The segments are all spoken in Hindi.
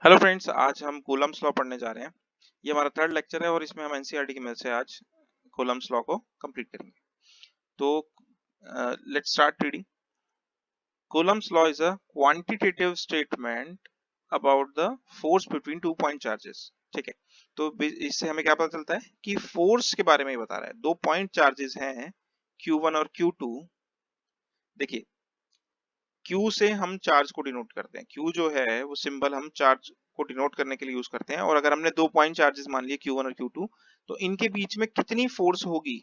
हेलो फ्रेंड्स, आज हम कूलम्स लॉ पढ़ने जा रहे हैं। ये हमारा थर्ड लेक्चर है और इसमें हम एनसीईआरटी की मदद से आज कूलम्स लॉ को कंप्लीट करेंगे। तो let's start reading. Coulomb's law is a quantitative statement about the force between two point charges. ठीक है, तो इससे हमें क्या पता चलता है कि फोर्स के बारे में ही बता रहा है। दो पॉइंट चार्जेस हैं Q1 और Q2। देखिए, Q से हम चार्ज को डिनोट करते हैं। Q जो है वो सिंबल हम चार्ज को डिनोट करने के लिए यूज करते हैं। और अगर हमने दो पॉइंट चार्जेस मान लिए Q1 और Q2, तो इनके बीच में कितनी फोर्स होगी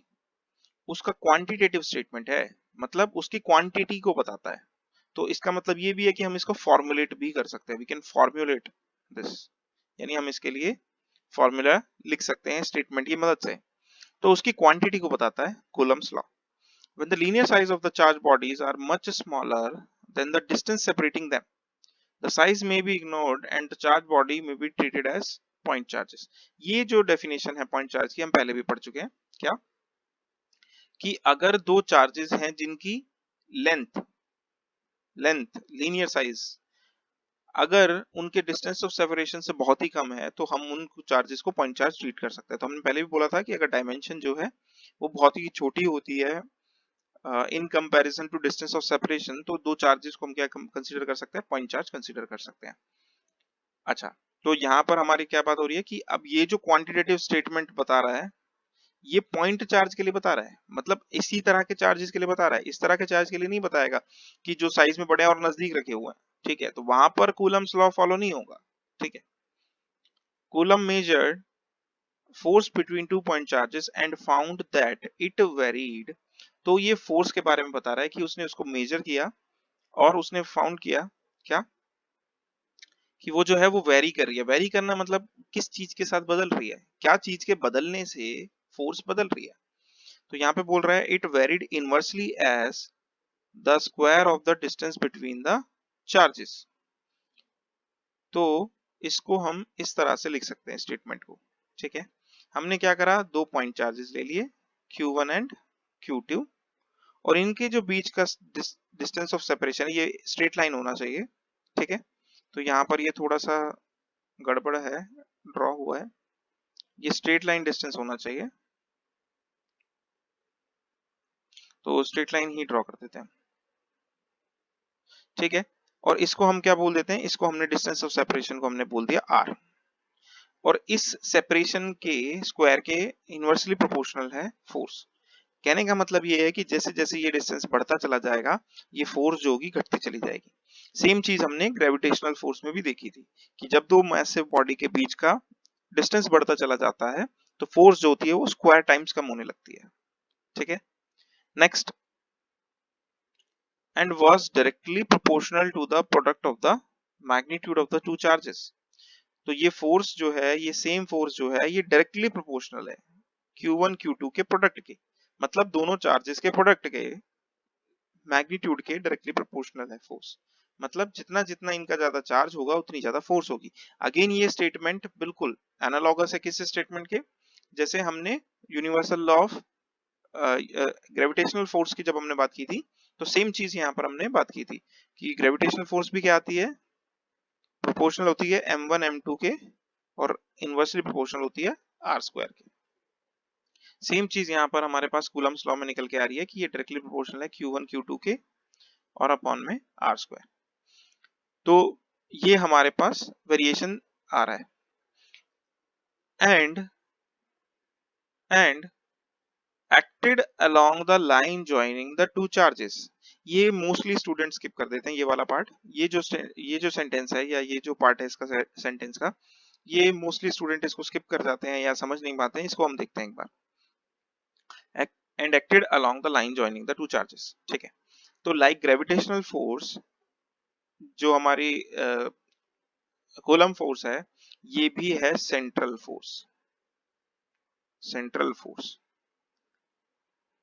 उसका क्वांटिटेटिव स्टेटमेंट है, मतलब उसकी क्वांटिटी को बताता है। तो इसका मतलब ये भी है कि हम इसको फॉर्मुलेट भी कर सकते हैं। वी कैन फॉर्मुलेट दिस, यानी हम इसके लिए फॉर्मूला लिख सकते हैं स्टेटमेंट की मदद से। तो उसकी क्वांटिटी को बताता है Coulomb's law. When the linear size of the charged bodies are much smaller than the distance separating them, the size may be ignored and the charged body may be treated as point charges. ये जो डेफिनेशन है पॉइंट चार्ज की हम पहले भी पढ़ चुके हैं। क्या कि अगर दो चार्जेस हैं जिनकी लेंथ लेंथ लीनियर साइज अगर उनके डिस्टेंस ऑफ सेपरेशन से बहुत ही कम है, तो हम उन चार्जेस को पॉइंट चार्ज ट्रीट कर सकते हैं। तो हमने पहले भी बोला था कि अगर डायमेंशन जो है वो बहुत ही छोटी होती है in comparison to distance of separation, तो दो चार्जेस को हम क्या कंसीडर कर सकते हैं, पॉइंट चार्ज कंसीडर कर सकते हैं। अच्छा, तो यहाँ पर हमारी क्या बात हो रही है कि अब ये जो क्वांटिटेटिव स्टेटमेंट बता रहा है ये पॉइंट चार्ज के लिए बता रहा है, मतलब इसी तरह के चार्जेस के लिए बता रहा है। इस तरह के चार्ज के लिए नहीं बताएगा कि जो साइज में बड़े हैं और नजदीक रखे हुए हैं। ठीक है, तो वहां पर कूलम्स लॉ फॉलो नहीं होगा। ठीक है, coulomb measured force between two point charges and found that it varied. तो ये फोर्स के बारे में बता रहा है कि उसने उसको मेजर किया और उसने फाउंड किया क्या कि वो जो है वो वेरी कर रही है। वेरी करना मतलब किस चीज के साथ बदल रही है, क्या चीज के बदलने से फोर्स बदल रही है। तो यहाँ पे बोल रहा है it varied inversely as the square of the distance between the charges. तो इसको हम इस तरह से लिख सकते हैं स्टेटमेंट को। ठीक है, हमने क्या करा, दो पॉइंट चार्जेस ले लिए Q1 एंड Q2 और इनके जो बीच का डिस्टेंस ऑफ सेपरेशन है ये स्ट्रेट लाइन होना चाहिए। ठीक है, तो यहाँ पर ये थोड़ा सा गड़बड़ है, ड्रॉ हुआ है, ये स्ट्रेट लाइन डिस्टेंस होना चाहिए। तो स्ट्रेट लाइन ही ड्रॉ कर देते हैं। ठीक है, और इसको हम क्या बोल देते हैं, इसको हमने डिस्टेंस ऑफ सेपरेशन को हमने बोल दिया R। और इस सेपरेशन के स्क्वायर के इनवर्सली प्रोपोर्शनल है फोर्स। कहने का मतलब ये है कि जैसे जैसे ये डिस्टेंस बढ़ता चला जाएगा ये फोर्स जो होगी घटती चली जाएगी। सेम चीज हमने ग्रेविटेशनल फोर्स में भी देखी थी कि जब दो मैसिव बॉडी के बीच का डिस्टेंस बढ़ता चला जाता है तो फोर्स जो होती है वो स्क्वायर टाइम्स कम होने लगती है। ठीक है, next, and was directly proportional to the product of the magnitude of the two charges। तो ये फोर्स जो है, ये सेम फोर्स जो है ये डायरेक्टली प्रोपोर्शनल है Q1 Q2 के प्रोडक्ट के, मतलब दोनों चार्जेस के प्रोडक्ट के मैग्नीट्यूड के डायरेक्टली प्रोपोर्शनल है फोर्स। मतलब जितना जितना इनका ज्यादा चार्ज होगा उतनी ज्यादा फोर्स होगी। अगेन ये स्टेटमेंट बिल्कुल एनालॉगस है किस स्टेटमेंट के, जैसे हमने universal law of gravitational force की जब हमने बात की थी, तो सेम चीज यहाँ पर हमने बात की थी कि ग्रेविटेशनल फोर्स भी क्या आती है, प्रोपोर्शनल होती है m1 m2 के और इनवर्सली प्रोपोर्शनल होती है r स्क्वायर के। सेम चीज यहाँ पर हमारे पास कूलम्स लॉ में निकल के आ रही है कि ये डायरेक्टली प्रोपोर्शनल है Q1 Q2 के और अपॉन में r स्क्वायर। तो ये हमारे पास वेरिएशन आ रहा है। And acted along the line joining the two charges। ये मोस्टली स्टूडेंट स्किप कर देते हैं ये वाला पार्ट। ये जो सेंटेंस है या ये जो पार्ट है इसका सेंटेंस का, ये मोस्टली स्टूडेंट इसको स्किप कर जाते हैं या समझ नहीं पाते हैं। इसको हम देखते हैं एक बार। And acted along the line joining the two charges। ठीक है, तो लाइक ग्रेविटेशनल फोर्स जो हमारी कूलम फोर्स है ये भी है central force. Central force,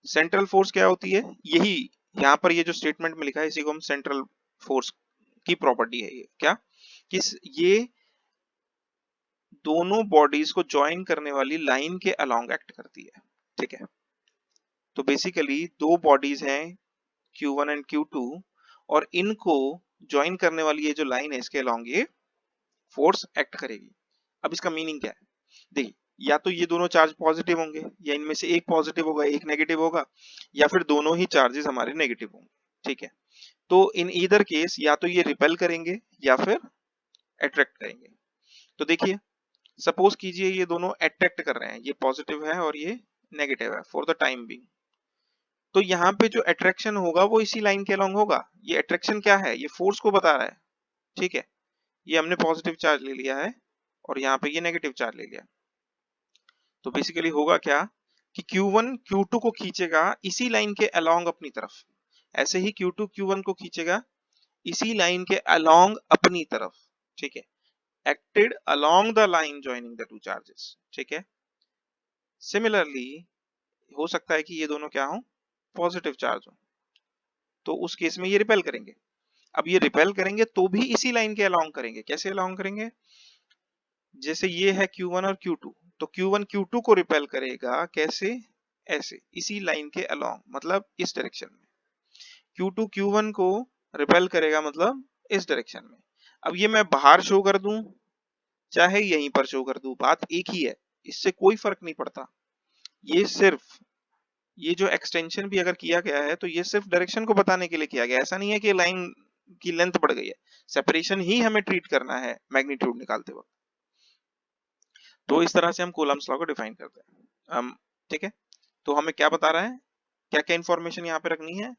central force क्या होती है, यही यहाँ पर ये जो स्टेटमेंट में लिखा है इसी को हम सेंट्रल फोर्स की प्रॉपर्टी है। ये क्या कि ये दोनों बॉडीज को ज्वाइन करने वाली लाइन के अलोंग एक्ट करती है। ठीक है, तो बेसिकली दो बॉडीज हैं Q1 एंड Q2 और इनको ज्वाइन करने वाली ये जो लाइन है इसके अलोंग ये फोर्स एक्ट करेगी। अब इसका मीनिंग क्या है, देखिए या तो ये दोनों चार्ज पॉजिटिव होंगे, या इनमें से एक पॉजिटिव होगा एक नेगेटिव होगा, या फिर दोनों ही चार्जेस हमारे नेगेटिव होंगे, ठीक है। तो इन ईदर केस या तो ये रिपेल करेंगे या फिर अट्रैक्ट करेंगे। तो देखिए सपोज कीजिए ये दोनों अट्रैक्ट कर रहे हैं, ये पॉजिटिव है और ये नेगेटिव है फॉर द टाइम बीइंग। तो यहाँ पे जो अट्रैक्शन होगा वो इसी लाइन के अलोंग होगा। ये अट्रैक्शन क्या है, ये फोर्स को बता रहा है, ठीक है। ये हमने पॉजिटिव चार्ज ले लिया है और यहाँ पे ये नेगेटिव चार्ज ले लिया। तो बेसिकली होगा क्या कि Q1 Q2 को खींचेगा इसी लाइन के अलोंग अपनी तरफ, ऐसे ही Q2 Q1 को खींचेगा इसी लाइन के अलोंग अपनी तरफ, ठीक है। Acted along the line joining the two charges, ठीक है। सिमिलरली हो सकता है कि ये दोनों क्या हो, पॉजिटिव चार्ज हो, तो उस केस में ये रिपेल करेंगे। अब ये रिपेल करेंगे तो भी इसी लाइन के अलोंग करेंगे। कैसे अलोंग करेंगे, जैसे ये है Q1 और Q2, तो Q1 Q2 को रिपेल करेगा कैसे, ऐसे इसी लाइन के अलोंग, मतलब इस डायरेक्शन में। Q2 Q1 को रिपेल करेगा मतलब इस डायरेक्शन में। अब ये मैं बाहर शो कर दूं चाहे यहीं पर शो कर दूं, बात एक ही है, इससे कोई फर्क नहीं पड़ता। ये सिर्फ ये जो एक्सटेंशन भी अगर किया गया है तो ये सिर्फ डायरेक्शन को बताने के लिए किया गया है। ऐसा नहीं है कि लाइन की लेंथ बढ़ गई है, सेपरेशन ही हमें ट्रीट करना है मैग्नीट्यूड निकालते वक्त। तो इस तरह से हम कूलम्स लॉ को डिफाइन करते हैं, ठीक है। तो हमें क्या बता रहा है, क्या क्या इंफॉर्मेशन यहाँ पे रखनी है,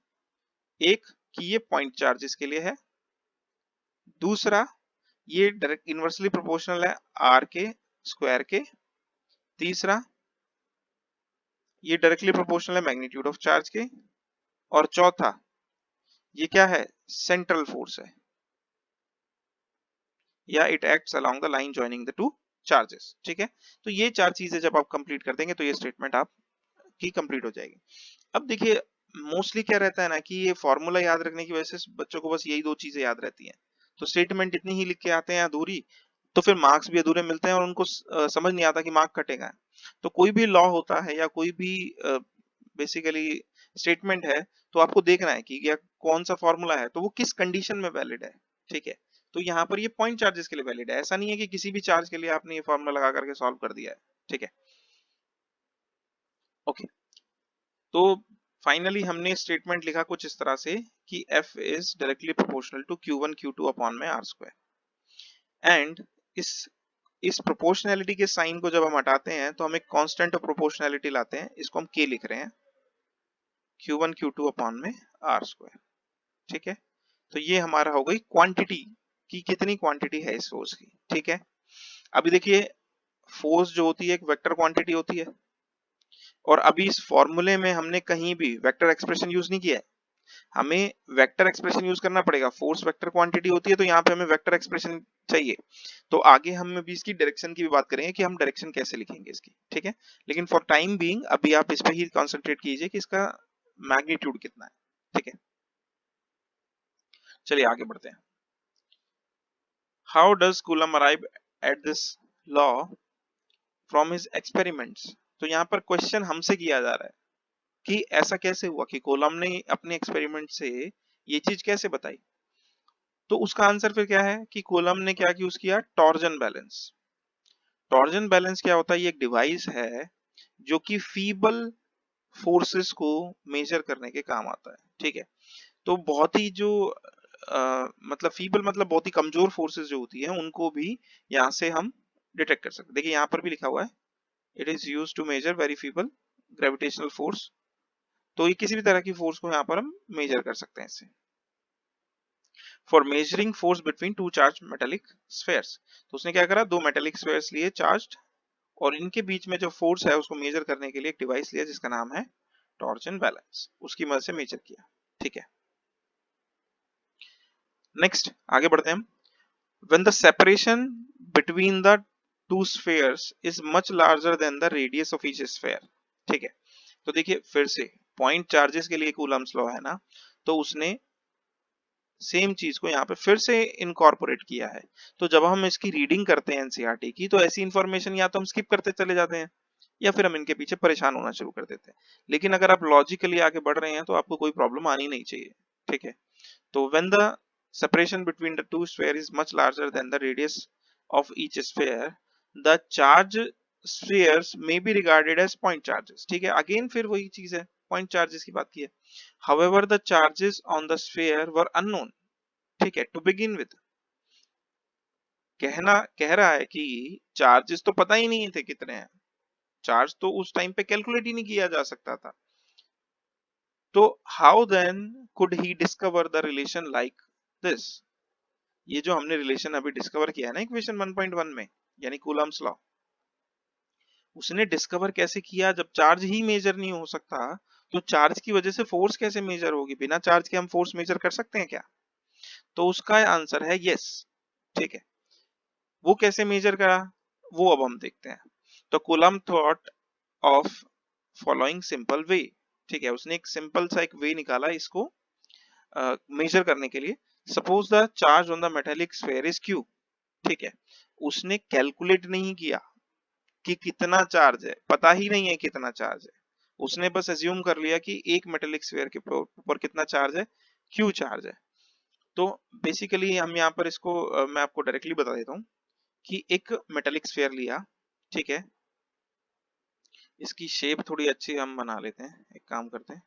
एक कि ये पॉइंट चार्जेस के लिए है, दूसरा ये डायरेक्ट इनवर्सली प्रोपोर्शनल है आर के स्क्वायर के, तीसरा ये डायरेक्टली प्रोपोर्शनल है मैग्नीट्यूड ऑफ चार्ज के, और चौथा ये क्या है, सेंट्रल फोर्स है, या it acts along the line joining the two charges, ठीक है। तो ये चार चीजें जब आप कंप्लीट कर देंगे तो ये स्टेटमेंट आपकी कंप्लीट हो जाएगी। अब देखिए मोस्टली क्या रहता है ना कि ये फॉर्मूला याद रखने की वजह से बच्चों को बस यही दो चीजें याद रहती हैं, तो स्टेटमेंट इतनी ही लिख के आते हैं अधूरी, तो फिर मार्क्स भी अधूरे मिलते हैं और उनको समझ नहीं आता कि मार्क कटेगा। तो कोई भी लॉ होता है या कोई भी बेसिकली स्टेटमेंट है, तो आपको देखना है कि या कौन सा फॉर्मूला है तो वो किस कंडीशन में वैलिड है, ठीक है। तो यहाँ पर ये पॉइंट चार्जेस के लिए वैलिड है, ऐसा नहीं है कि किसी भी चार्ज के लिए आपने ये फॉर्मूला लगा करके सॉल्व कर दिया है, ठीक है। ओके, तो फाइनली हमने स्टेटमेंट लिखा कुछ इस तरह से कि F is directly proportional to Q1 Q2 upon में R स्क्वायर, एंड इस प्रोपोर्शनैलिटी के साइन को जब हम हटाते हैं तो हम एक कांस्टेंट ऑफ प्रोपोर्शनैलिटी लाते हैं, इसको हम K लिख रहे हैं, Q1 Q2 अपॉन में R स्क्वायर, ठीक है। तो ये हमारा हो गई क्वांटिटी की कितनी क्वांटिटी है इस फोर्स की, ठीक है। अभी देखिए फोर्स जो होती है एक वेक्टर क्वांटिटी होती है, और अभी इस फॉर्मूले में हमने कहीं भी वेक्टर एक्सप्रेशन यूज नहीं किया है, हमें वेक्टर एक्सप्रेशन यूज करना पड़ेगा। फोर्स वेक्टर क्वांटिटी होती है तो यहाँ पे हमें वेक्टर एक्सप्रेशन चाहिए। तो आगे हम अभी इसकी डायरेक्शन की भी बात करेंगे कि हम डायरेक्शन कैसे लिखेंगे इसकी, ठीक है। लेकिन फॉर टाइम बीइंग अभी आप इस पे ही कॉन्सेंट्रेट कीजिए कि इसका मैग्नीट्यूड कितना है, ठीक है। चलिए आगे बढ़ते हैं। How does coulomb arrive at this law from his experiments. तो यहाँ पर क्वेश्चन हमसे किया जा रहा है कि ऐसा कैसे हुआ कि कूलम ने अपने एक्सपेरिमेंट से ये चीज कैसे बताई। तो उसका आंसर फिर क्या है कि कूलम ने क्या यूज किया, टॉर्जन बैलेंस। टॉर्जन बैलेंस क्या होता है, ये एक डिवाइस है जो कि फीबल फोर्सेस को मेजर करने के काम आता है, ठीक है। तो बहुत ही जो मतलब फीबल मतलब बहुत ही कमजोर फोर्सेस जो होती है उनको भी यहाँ से हम डिटेक्ट कर सकते हैं। देखिए यहाँ पर भी लिखा हुआ है it is used to measure very feeble gravitational force. तो ये किसी भी तरह की फोर्स को यहाँ पर हम मेजर कर सकते हैं इससे। For measuring force between two charge metallic spheres, तो उसने क्या करा, दो मेटेलिक स्फेयर्स लिए चार्ज्ड, और इनके बीच में जो फोर्स है उसको मेजर करने के लिए एक डिवाइस लिया जिसका नाम है टॉर्जन बैलेंस, उसकी मदद से मेजर किया, ठीक है। नेक्स्ट आगे बढ़ते हैं हम। When the separation between the two spheres is much larger than the radius of each sphere, ठीक है। तो देखिए फिर से पॉइंट चार्जेस के लिए कूलम्स लॉ है ना, तो उसने सेम चीज को यहाँ पे फिर से इनकॉर्पोरेट किया है। तो जब हम इसकी रीडिंग करते हैं एनसीईआरटी की, तो ऐसी इंफॉर्मेशन या तो हम स्किप करते चले जाते हैं या फिर हम इनके पीछे परेशान होना शुरू कर देते हैं। लेकिन अगर आप लॉजिकली आगे बढ़ रहे हैं तो आपको कोई प्रॉब्लम आनी नहीं चाहिए, ठीक है। तो when the separation between the two sphere is much larger than the radius of each sphere, the charge spheres may be regarded as point charges. ठीक है, अगेन फिर वही चीज है, पॉइंट चार्जेस की बात की है. However, the charges on the sphere were unknown. ठीक है, to begin with. कह रहा है कि चार्जेस तो पता ही नहीं थे कितने हैं, चार्ज तो उस टाइम पे कैलकुलेट ही नहीं किया जा सकता था. तो how then could he discover the relation like this. ये जो हमने रिलेशन अभी डिस्कवर किया है ना इक्वेशन 1.1 में, यानी कूलम्स लॉ, उसने डिस्कवर कैसे किया जब चार्ज ही मेजर नहीं हो सकता. तो चार्ज की वजह से फोर्स कैसे मेजर होगी, बिना चार्ज के हम फोर्स मेजर कर सकते हैं क्या? तो उसका आंसर है यस. ठीक है, वो कैसे मेजर करा वो अब हम देखते हैं. तो coulomb thought of following simple way. ठीक है, उसने एक सिंपल सा एक वे निकाला इसको मेजर करने के लिए. Suppose the charge on the metallic sphere is Q. ठीक है, उसने कैलकुलेट नहीं किया कि कितना चार्ज है, पता ही नहीं है कितना चार्ज है, उसने बस एज्यूम कर लिया कि एक मेटेलिक स्फीयर के ऊपर कितना चार्ज है, क्यू चार्ज है. तो बेसिकली हम यहाँ पर इसको मैं आपको डायरेक्टली बता देता हूँ कि एक मेटेलिक स्फीयर लिया. ठीक है, इसकी शेप थोड़ी अच्छी हम बना लेते हैं, एक काम करते हैं.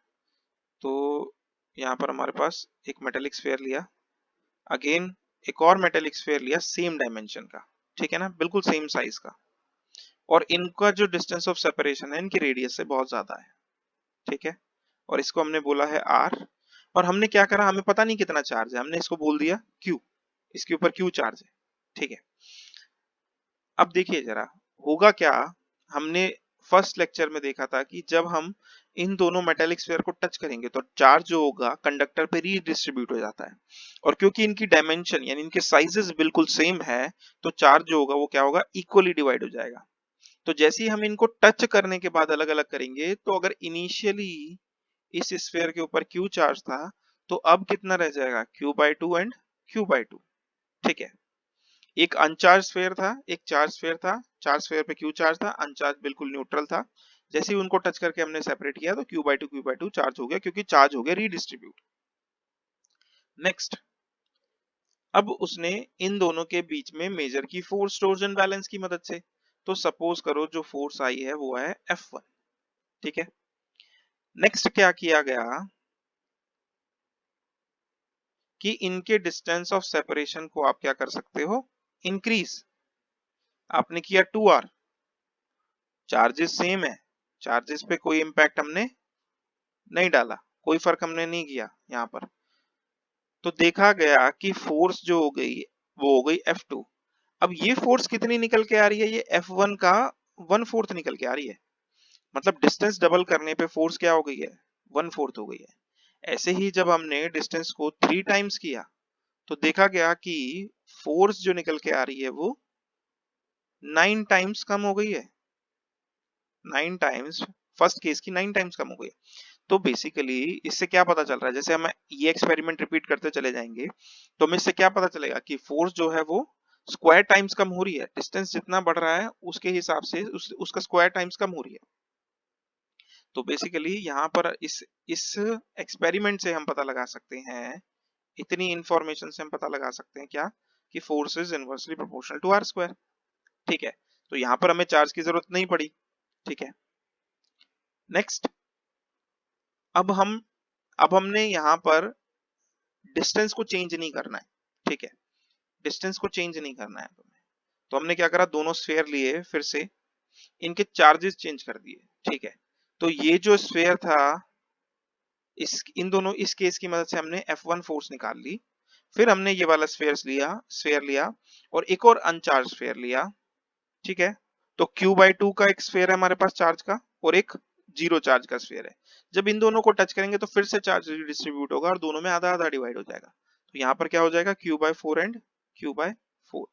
तो यहाँ पर हमारे पास एक मेटेलिक स्फीयर लिया, अगेन एक और मेटेलिक स्फीयर लिया सेम डायमेंशन का. ठीक है ना, बिल्कुल सेम साइज का, और इनका जो डिस्टेंस ऑफ सेपरेशन है इनकी रेडियस से बहुत ज्यादा है. ठीक है, और इसको हमने बोला है r. और हमने क्या करा, हमें पता नहीं कितना चार्ज है, हमने इसको बोल दिया q, इसके ऊपर q चार्ज है. ठीक है, अब देखिए जरा होगा क्या. हमने फर्स्ट लेक्चर में देखा था कि जब हम इन दोनों मेटेलिक स्फीयर को टच करेंगे तो चार्ज जो होगा कंडक्टर पे रीडिस्ट्रीब्यूट हो जाता है, और क्योंकि इनकी डायमेंशन यानी इनके साइजेस बिल्कुल सेम है तो चार्ज जो होगा वो क्या होगा, इक्वली डिवाइड हो जाएगा. तो जैसे ही हम इनको टच करने के बाद अलग अलग करेंगे, तो अगर इनिशियली इस स्फीयर के ऊपर क्यू चार्ज था तो अब कितना रह जाएगा, q/2 एंड q/2. ठीक है, एक अनचार्ज स्फीयर था, एक चार्ज स्फीयर था, चार्ज स्फीयर पे क्यू चार्ज था, अनचार्ज बिल्कुल न्यूट्रल था. जैसे ही उनको टच करके हमने सेपरेट किया तो q/2 चार्ज हो गया, क्योंकि चार्ज हो गया रीडिस्ट्रीब्यूट. नेक्स्ट, अब उसने इन दोनों के बीच में मेजर की फोर्स टॉर्जन बैलेंस की मदद से. तो सपोज करो जो फोर्स आई है वो है F1. ठीक है, नेक्स्ट क्या किया गया कि इनके डिस्टेंस ऑफ सेपरेशन को आप क्या कर सकते हो, इंक्रीज. आपने किया 2r, चार्जेस सेम है, चार्जेस पे कोई इंपैक्ट हमने नहीं डाला, कोई फर्क हमने नहीं किया यहाँ पर. तो देखा गया कि फोर्स जो हो गई वो हो गई F2. अब ये फोर्स कितनी निकल के आ रही है, ये F1 का 1/4 निकल के आ रही है. मतलब डिस्टेंस डबल करने पे फोर्स क्या हो गई है, 1/4 हो गई है. ऐसे ही जब हमने डिस्टेंस को 3 टाइम्स किया तो देखा गया कि फोर्स जो निकल के आ रही है वो 9 टाइम्स कम हो गई है. 9 टाइम्स, फर्स्ट केस की 9 टाइम्स कम हो गई. तो बेसिकली इससे क्या पता चल रहा है, जैसे हम ये एक्सपेरिमेंट रिपीट करते चले जाएंगे तो हमें इससे क्या पता चलेगा कि फोर्स जो है वो स्क्वायर टाइम्स कम हो रही है. डिस्टेंस जितना बढ़ रहा है उसके हिसाब से उसका स्क्वायर टाइम्स कम हो रही है. तो बेसिकली यहाँ पर इस एक्सपेरिमेंट से हम पता लगा सकते हैं, इतनी इंफॉर्मेशन से हम पता लगा सकते हैं क्या, कि force is inversely proportional to R square. ठीक है, तो यहाँ पर हमें चार्ज की जरूरत नहीं पड़ी. ठीक है, नेक्स्ट, अब हमने यहाँ पर डिस्टेंस को चेंज नहीं करना है. ठीक है, डिस्टेंस को चेंज नहीं करना है तो हमने क्या करा, दोनों स्फीयर लिए, फिर से इनके चार्जेस चेंज कर दिए. ठीक है, तो ये जो स्फीयर था इन दोनों इस केस की मदद से हमने F1 फोर्स निकाल ली. फिर हमने ये वाला स्फीयर लिया और एक और अनचार्ज स्फीयर लिया. ठीक है, तो q/2 का एक स्फीयर है हमारे पास चार्ज का, और एक जीरो चार्ज का स्फीयर है. जब इन दोनों को टच करेंगे तो फिर से चार्ज डिस्ट्रीब्यूट होगा और दोनों में आधा आधा डिवाइड हो जाएगा. तो यहाँ पर क्या हो जाएगा, q/4 and q/4.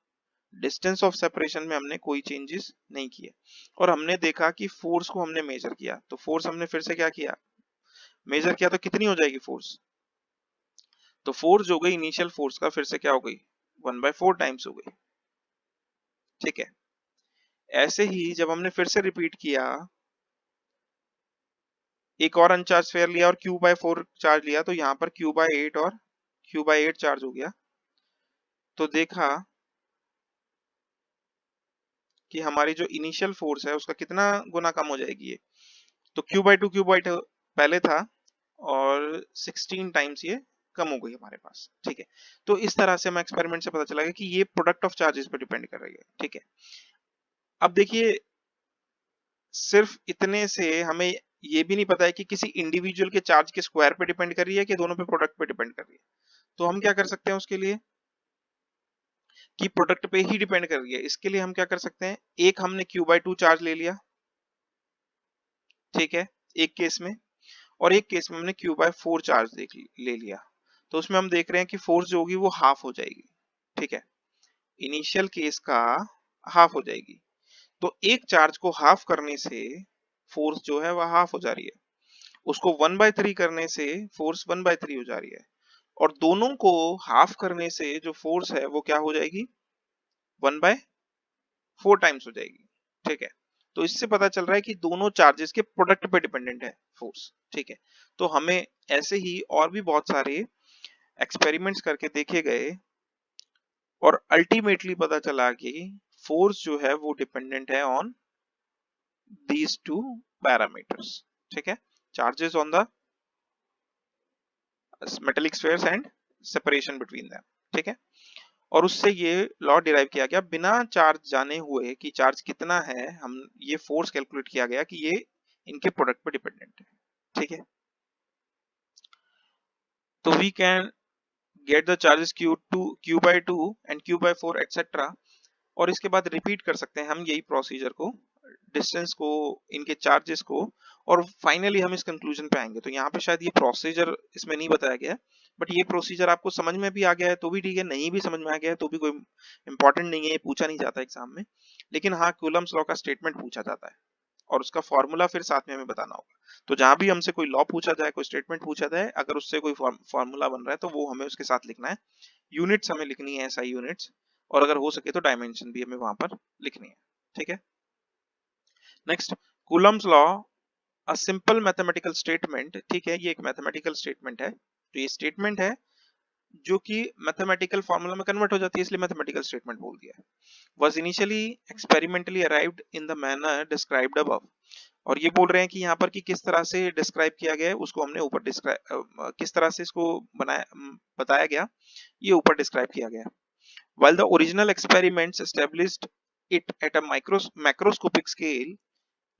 Distance of separation में हमने कोई चेंजेस नहीं किए, और हमने देखा कि फोर्स को हमने मेजर किया. तो फोर्स हमने फिर से क्या किया, मेजर किया, तो कितनी हो जाएगी फोर्स, तो फोर्स हो गई इनिशियल फोर्स का फिर से क्या हो गई, 1/4 टाइम्स हो गई. ठीक है, ऐसे ही जब हमने फिर से रिपीट किया, एक और अनचार्ज स्फीयर लिया और q/4 चार्ज लिया, तो यहाँ पर q/8 और q/8 चार्ज हो गया. तो देखा कि हमारी जो इनिशियल फोर्स है उसका कितना गुना कम हो जाएगी ये। तो Q/2 पहले था और 16 टाइम्स ये कम हो गई हमारे पास। ठीक है, तो इस तरह से हमें एक्सपेरिमेंट से पता चला कि ये प्रोडक्ट ऑफ चार्जेस पर डिपेंड कर रही है। ठीक है, अब देखिए सिर्फ इतने से हमें ये भी नहीं पता है कि किसी इंडिविजुअल के चार्ज के स्क्वायर पे डिपेंड कर रही है कि दोनों पे प्रोडक्ट पे डिपेंड कर रही है। तो हम क्या कर सकते हैं उसके लिए कि प्रोडक्ट पे ही डिपेंड कर रही है, इसके लिए हम क्या कर सकते हैं, एक हमने Q/2 चार्ज ले लिया, ठीक है, एक केस में, और एक केस में हमने Q/4 चार्ज ले लिया। तो उसमें हम देख रहे हैं कि फोर्स जो होगी वो हाफ हो जाएगी। ठीक है, इनिशियल केस का हाफ हो जाएगी। तो एक चार्ज को हाफ करने से फोर्स जो है वह हाफ हो जा रही है, उसको 1/3 करने से फोर्स 1/3 हो जा रही है, और दोनों को हाफ करने से जो फोर्स है वो क्या हो जाएगी, 1/4 टाइम्स हो जाएगी। ठीक है, तो इससे पता चल रहा है कि दोनों चार्जेस के प्रोडक्ट पे डिपेंडेंट है फोर्स। ठीक है, तो हमें ऐसे ही और भी बहुत सारे एक्सपेरिमेंट्स करके देखे गए और अल्टीमेटली पता चला कि फोर्स जो है वो डिपेंडेंट है ऑन दीज टू पैरामीटर्स। ठीक है, charges on the metallic spheres and separation between them. ठीक है, और उससे ये लॉ डिराइव किया गया, बिना चार्ज जाने हुए कि चार्ज कितना है, हम ये फोर्स कैलकुलेट किया गया कि ये इनके प्रोडक्ट पे डिपेंडेंट है। ठीक है, तो we can get the charges Q/2 and Q/4 etcetera, और इसके बाद रिपीट कर सकते हैं हम यही प्रोसीजर को, डिस्टेंस को, इनके चार्जेस को, और फाइनली हम इस कंक्लूजन पे आएंगे। तो यहाँ पे शायद ये प्रोसीजर इसमें नहीं बताया गया है, बट ये प्रोसीजर आपको समझ में भी आ गया है तो भी ठीक है, नहीं भी समझ में आ गया है तो भी कोई इंपॉर्टेंट नहीं है, ये पूछा नहीं जाता एग्जाम में। लेकिन हाँ, कूलम्स लॉ का स्टेटमेंट पूछा जाता है और उसका फॉर्मूला फिर साथ में हमें बताना होगा। तो जहां भी हमसे कोई लॉ पूछा जाए, कोई स्टेटमेंट पूछा जाए, अगर उससे कोई फॉर्मूला बन रहा है तो वो हमें उसके साथ लिखना है। यूनिट्स हमें लिखनी है SI यूनिट्स, और अगर हो सके तो डायमेंशन भी हमें वहां पर लिखनी है। ठीक है, next, Coulomb's law, a simple mathematical statement. ठीक है, ये एक मैथमेटिकल स्टेटमेंट है, तो ये स्टेटमेंट है जो कि मैथमेटिकल फॉर्मूला में कन्वर्ट हो जाती है, इसलिए मैथमेटिकल स्टेटमेंट बोल दिया है। was initially experimentally arrived in the manner described above, और ये बोल रहे हैं कि यहाँ पर कि किस तरह से डिस्क्राइब किया गया है उसको हमने ऊपर डिस्क्राइब, किस तरह से इसको बताया गया, ये ऊपर डिस्क्राइब किया गया। while the original experiments established it at a macroscopic scale,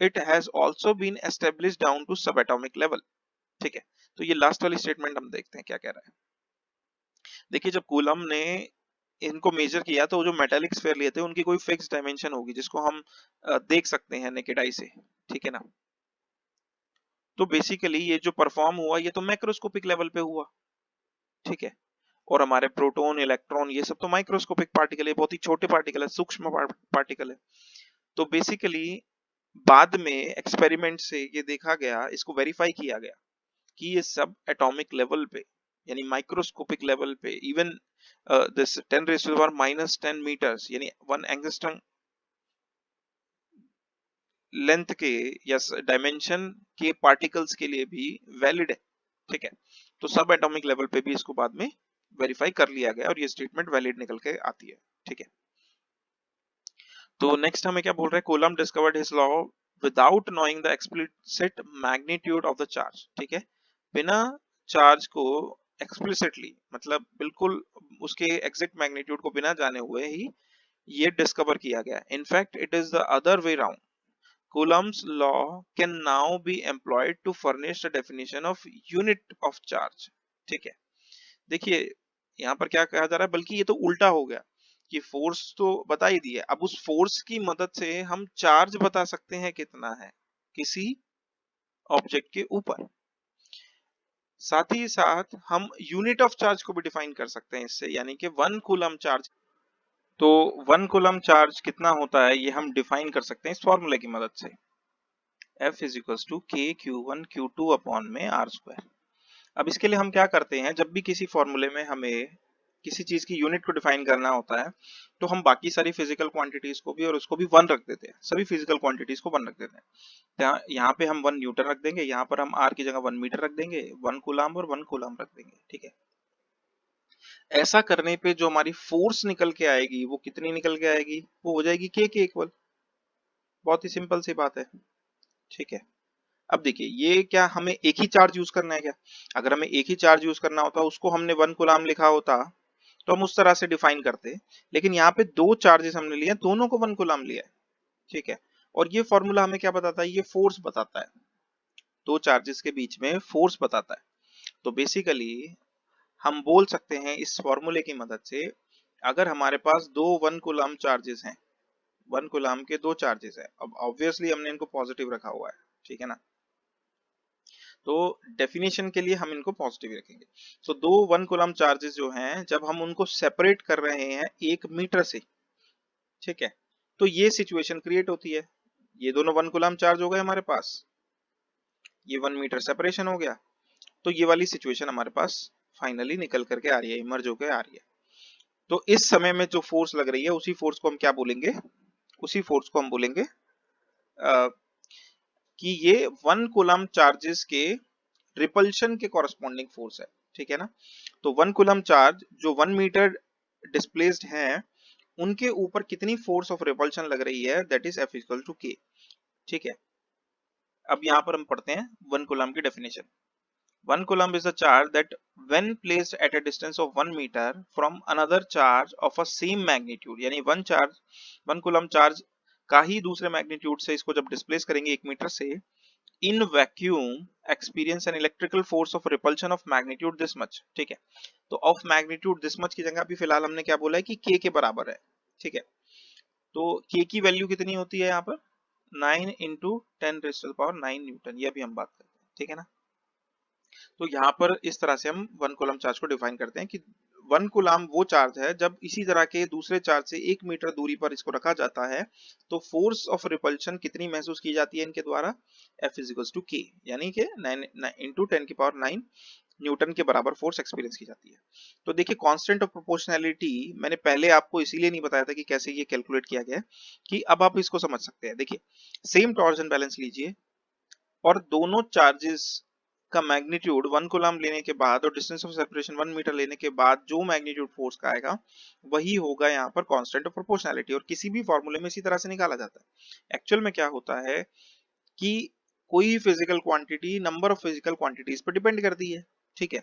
it has also been established down to subatomic level। ठीक है, तो ये लास्ट वाली स्टेटमेंट हम देखते हैं क्या कह रहा है। देखिए, जब कूलम ने इनको मेजर किया तो जो मेटालिक स्फीयर लिए थे उनकी कोई फिक्स डायमेंशन होगी जिसको हम देख सकते हैं नेकेड आई से। ठीक है ना, तो बेसिकली ये जो परफॉर्म हुआ ये तो मैक्रोस्कोपिक लेवल पे हुआ। ठीक है, और हमारे प्रोटॉन, इलेक्ट्रॉन, ये सब तो माइक्रोस्कोपिक पार्टिकल है, बहुत ही छोटे पार्टिकल है, सूक्ष्म पार्टिकल है। तो बेसिकली बाद में एक्सपेरिमेंट से ये देखा गया, इसको वेरीफाई किया गया कि ये सब एटॉमिक लेवल पे, यानी माइक्रोस्कोपिक लेवल पे, इवन दिस 10⁻⁻10 मीटर्स यानी 1 एंगस्ट्रम लेंथ के या डायमेंशन के पार्टिकल्स के लिए भी वैलिड है। ठीक है, तो सब एटॉमिक लेवल पे भी इसको बाद में वेरीफाई कर लिया गया और ये स्टेटमेंट वैलिड निकल के आती है। ठीक है, तो नेक्स्ट हमें क्या बोल रहे हैं, coulomb discovered his law without knowing the explicit magnitude of the charge. ठीक है, बिना चार्ज को एक्सप्लिसिटली, मतलब बिल्कुल उसके एग्जैक्ट मैग्नीट्यूड को बिना जाने हुए ही ये डिस्कवर किया गया। In fact it is the other way round, Coulomb's law can now be employed to furnish the definition of unit of charge। ठीक है, देखिए यहाँ पर क्या कहा जा रहा है, बल्कि ये तो उल्टा हो गया कि फोर्स तो बता ही दिया, अब उस फोर्स की मदद से हम चार्ज बता सकते हैं कितना है किसी ऑब्जेक्ट के ऊपर। साथ ही साथ हम यूनिट ऑफ चार्ज को भी डिफाइन कर सकते हैं इससे, यानी कि 1 कूलम चार्ज। तो 1 कूलम चार्ज कितना होता है ये हम डिफाइन कर सकते हैं इस फॉर्मूले की मदद से, F is equals to KQ1Q2 upon में R²। अब इसके लिए हम क्या करते हैं, जब भी किसी फॉर्मूले में हमें किसी चीज की यूनिट को डिफाइन करना होता है तो हम बाकी सारी फिजिकल क्वांटिटीज को भी और उसको भी 1 रख देते हैं, सभी फिजिकल क्वांटिटीज को 1 रख देते हैं। यहाँ पे हम 1 न्यूटन रख देंगे, यहाँ पर हम R की जगह 1 मीटर रख देंगे, 1 कूलम और 1 कूलम रख देंगे। ठीक है, ऐसा करने पे जो हमारी फोर्स निकल के आएगी वो कितनी निकल के आएगी, वो हो जाएगी K के इक्वल। बहुत ही सिंपल सी बात है, ठीक है। अब देखिए ये क्या हमें एक ही चार्ज यूज करना है क्या? अगर हमें एक ही चार्ज यूज करना होता, उसको हमने 1 कूलाम लिखा होता तो हम उस तरह से डिफाइन करते, लेकिन यहाँ पे दो चार्जेस हमने लिए, दोनों को 1 कूलाम लिया है, ठीक है। और ये फॉर्मूला हमें क्या बताता है? ये फोर्स बताता है, दो चार्जेस के बीच में फोर्स बताता है। तो बेसिकली हम बोल सकते हैं इस फॉर्मूले की मदद से, अगर हमारे पास दो 1 कूलाम चार्जेस हैं, 1 कूलाम के दो चार्जेस है, अब ऑब्वियसली हमने इनको पॉजिटिव रखा हुआ है, ठीक है ना, तो डेफिनेशन के लिए हम इनको पॉजिटिव रखेंगे। तो दो 1 कूलम चार्जेस जो हैं, जब हम उनको सेपरेट कर रहे हैं 1 मीटर से, ठीक है, तो ये सिचुएशन क्रिएट होती है। ये दोनों 1 कूलम चार्ज हो गए हमारे पास, ये 1 मीटर सेपरेशन हो गया, तो ये वाली सिचुएशन हमारे पास फाइनली निकल करके आ रही है, इमर्ज होकर आ रही है। तो इस समय में जो फोर्स लग रही है, उसी फोर्स को हम क्या बोलेंगे? उसी फोर्स को हम बोलेंगे कि ये 1 कूलम चार्जेस के रिपल्शन के कॉरस्पॉन्डिंग फोर्स है, ठीक है ना। तो 1 कूलम चार्ज जो 1 मीटर डिस्प्लेस्ड हैं, उनके ऊपर कितनी फोर्स ऑफ रिपल्शन लग रही है, that is F equal to K, ठीक है। अब यहाँ पर हम पढ़ते हैं 1 कूलम की definition. 1 coulomb is a charge that when placed at a distance of 1 meter from another charge of a same magnitude, यानी 1 coulomb charge का ही दूसरे मैग्नीट्यूड से इसको जब डिस्प्लेस करेंगे 1 मीटर से, in vacuum experience an electrical force of repulsion of magnitude this much, ठीक है। तो ऑफ मैग्नीट्यूड दिस मच की जगह अभी फिलहाल हमने क्या बोला है कि k के बराबर है, ठीक है। तो k की वैल्यू कितनी होती है यहाँ पर? 9 इंटू 10⁻⁹ न्यूटन, ये अभी हम बात करते हैं, ठीक है ना। तो यहाँ पर इस तरह से हम 1 कूलम चार्ज को डिफाइन करते हैं कि 1 कूलम वो चार्ज है जब इसी तरह के दूसरे चार्ज से 1 मीटर दूरी पर इसको रखा जाता है, तो फोर्स ऑफ रिपल्शन कितनी महसूस की जाती है इनके द्वारा? F is equals to K, यानी कि 9 इंटू 10⁹ न्यूटन के बराबर फोर्स एक्सपीरियंस की जाती है। तो देखिए कांस्टेंट ऑफ प्रोपोर्शनैलिटी मैंने पहले आपको इसीलिए नहीं बताया था कि कैसे ये कैलकुलेट किया गया है, कि अब आप इसको समझ सकते हैं। देखिए सेम टॉर्जन बैलेंस लीजिए और दोनों चार्जेस का मैग्नीट्यूड 1 कूलम लेने के बाद और डिस्टेंस ऑफ सेपरेशन 1 मीटर लेने के बाद जो मैग्नीट्यूड फोर्स का आएगा, वही होगा यहाँ पर कांस्टेंट ऑफ प्रोपोर्शनैलिटी, और किसी भी फॉर्मूले में इसी तरह से निकाला जाता है। एक्चुअल में क्या होता है कि कोई physical quantity number of physical quantities पर डिपेंड करती है, ठीक है।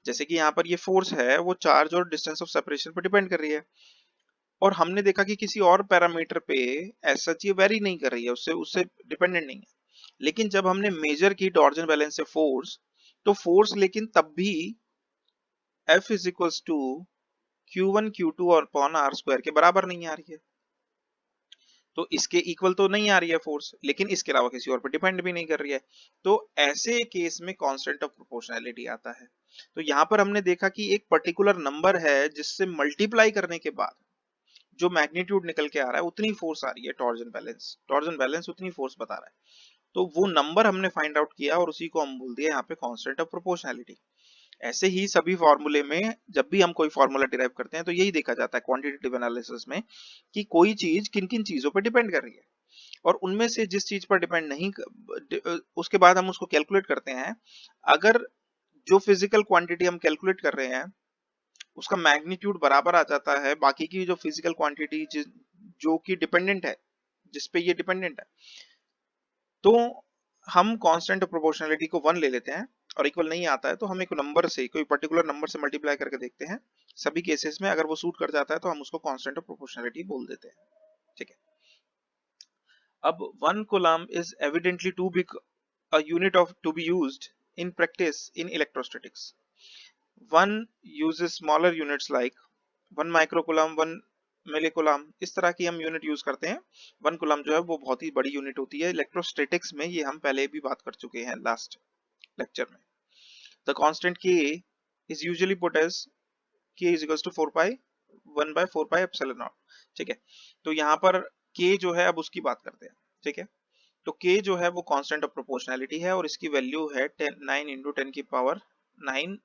जैसे कि यहाँ पर ये फोर्स है, वो चार्ज और डिस्टेंस ऑफ सेपरेशन पर डिपेंड कर रही है, और हमने देखा कि किसी और पैरामीटर पे ऐसा चीज वेरी नहीं कर रही है, उससे उससे डिपेंडेंट नहीं है। लेकिन जब हमने मेजर की टॉर्जन बैलेंस से फोर्स, तो फोर्स लेकिन तब भी F is equals to Q1 Q2 और अपॉन R स्क्वायर के बराबर नहीं आ रही है। तो इसके इक्वल तो नहीं आ रही है फोर्स, लेकिन इसके अलावा किसी और पर डिपेंड भी नहीं कर रही है। तो ऐसे केस में कांस्टेंट ऑफ प्रोपोर्शनैलिटी आता है। तो यहाँ पर हमने देखा कि एक पर्टिकुलर नंबर है जिससे मल्टीप्लाई करने के बाद जो मैग्नीट्यूड निकल के आ रहा है उतनी फोर्स आ रही है, टॉर्जन बैलेंस उतनी फोर्स बता रहा है। तो वो नंबर हमने फाइंड आउट किया और उसी को हम बोल दिया यहाँ पे कांस्टेंट ऑफ प्रोपोर्शनैलिटी। ऐसे ही सभी फॉर्मूले में जब भी हम कोई फॉर्मूला डिराइव करते हैं, तो यही देखा जाता है क्वांटिटेटिव एनालिसिस में कि कोई चीज किन किन चीजों पर डिपेंड कर रही है, और उनमें से जिस चीज पर डिपेंड नहीं, उसके बाद हम उसको कैलकुलेट करते हैं। अगर जो फिजिकल क्वांटिटी हम कैलकुलेट कर रहे हैं उसका मैग्नीट्यूड बराबर आ जाता है बाकी की जो फिजिकल क्वांटिटी जो कि डिपेंडेंट है, जिसपे ये डिपेंडेंट है, तो हम कांस्टेंट प्रोपोर्शनैलिटी को 1 ले लेते हैं, और इक्वल नहीं आता है तो हम एक नंबर से, कोई पर्टिकुलर नंबर से मल्टीप्लाई करके देखते हैं। सभी केसेस में अगर वो सूट कर जाता है तो हम उसको कांस्टेंट ऑफ प्रोपोर्शनैलिटी बोल देते हैं, ठीक है। अब 1 coulomb is evidently too big a unit of to be used in practice in electrostatics. One uses smaller units like 1 microcoulomb, 1 millicoulomb, इस तरह की हम यूनिट यूज करते हैं। 1 कूलम जो है वो बहुत ही बड़ी यूनिट होती है इलेक्ट्रोस्टैटिक्स में, ये हम पहले भी बात कर चुके हैं लास्ट लेक्चर में। The constant K is usually put as K is equals to 4 pi 1 by 4 pi epsilon naught, ठीक है। तो यहाँ पर K जो है अब उसकी बात करते हैं, ठीक है। तो K जो है वो कांस्टेंट ऑफ प्रोपोर्शनैलिटी है और इसकी वैल्यू है 9 इंटू 10 की पावर 9।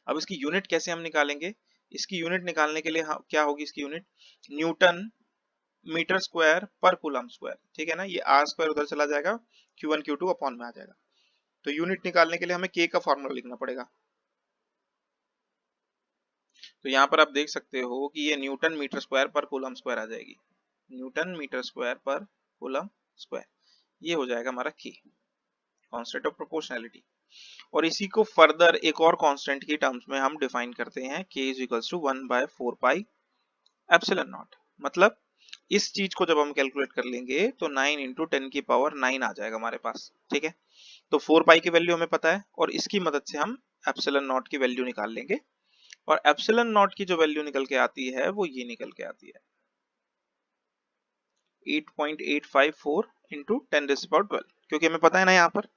अब इसकी यूनिट कैसे हम निकालेंगे? इसकी यूनिट निकालने के लिए क्या होगी इसकी यूनिट? न्यूटन मीटर स्क्वायर पर कूलम स्क्वायर, ठीक है ना। ये आर स्क्वायर उधर चला जाएगा, Q1 Q2 अपॉन में आ जाएगा। तो यूनिट निकालने के लिए हमें K का फॉर्मूला लिखना पड़ेगा। तो यहाँ पर आप देख सकते हो कि ये न्यूटन मीटर स्क्वायर पर कूलम स्क्वायर आ जाएगी, न्यूटन मीटर स्क्वायर पर कूलम स्क्वायर, ये हो जाएगा हमारा के, कांस्टेंट ऑफ प्रोपोर्शनैलिटी। और इसी को फर्दर एक और कांस्टेंट की टर्म्स में हम डिफाइन करते हैं, k is equals to 1/4 pi epsilon naught. मतलब इस चीज को जब हम कैलकुलेट कर लेंगे तो 9 इंटू 10 की पावर 9 आ जाएगा हमारे पास, ठीक है। तो 4 पाई की वैल्यू हमें पता है और इसकी मदद से हम एप्सिलॉन नॉट की वैल्यू निकाल लेंगे, और एप्सिलॉन नॉट की जो वैल्यू निकल के आती है वो ये निकल के आती है 8.854 इंटू 10⁻12, क्योंकि हमें पता है ना यहाँ पर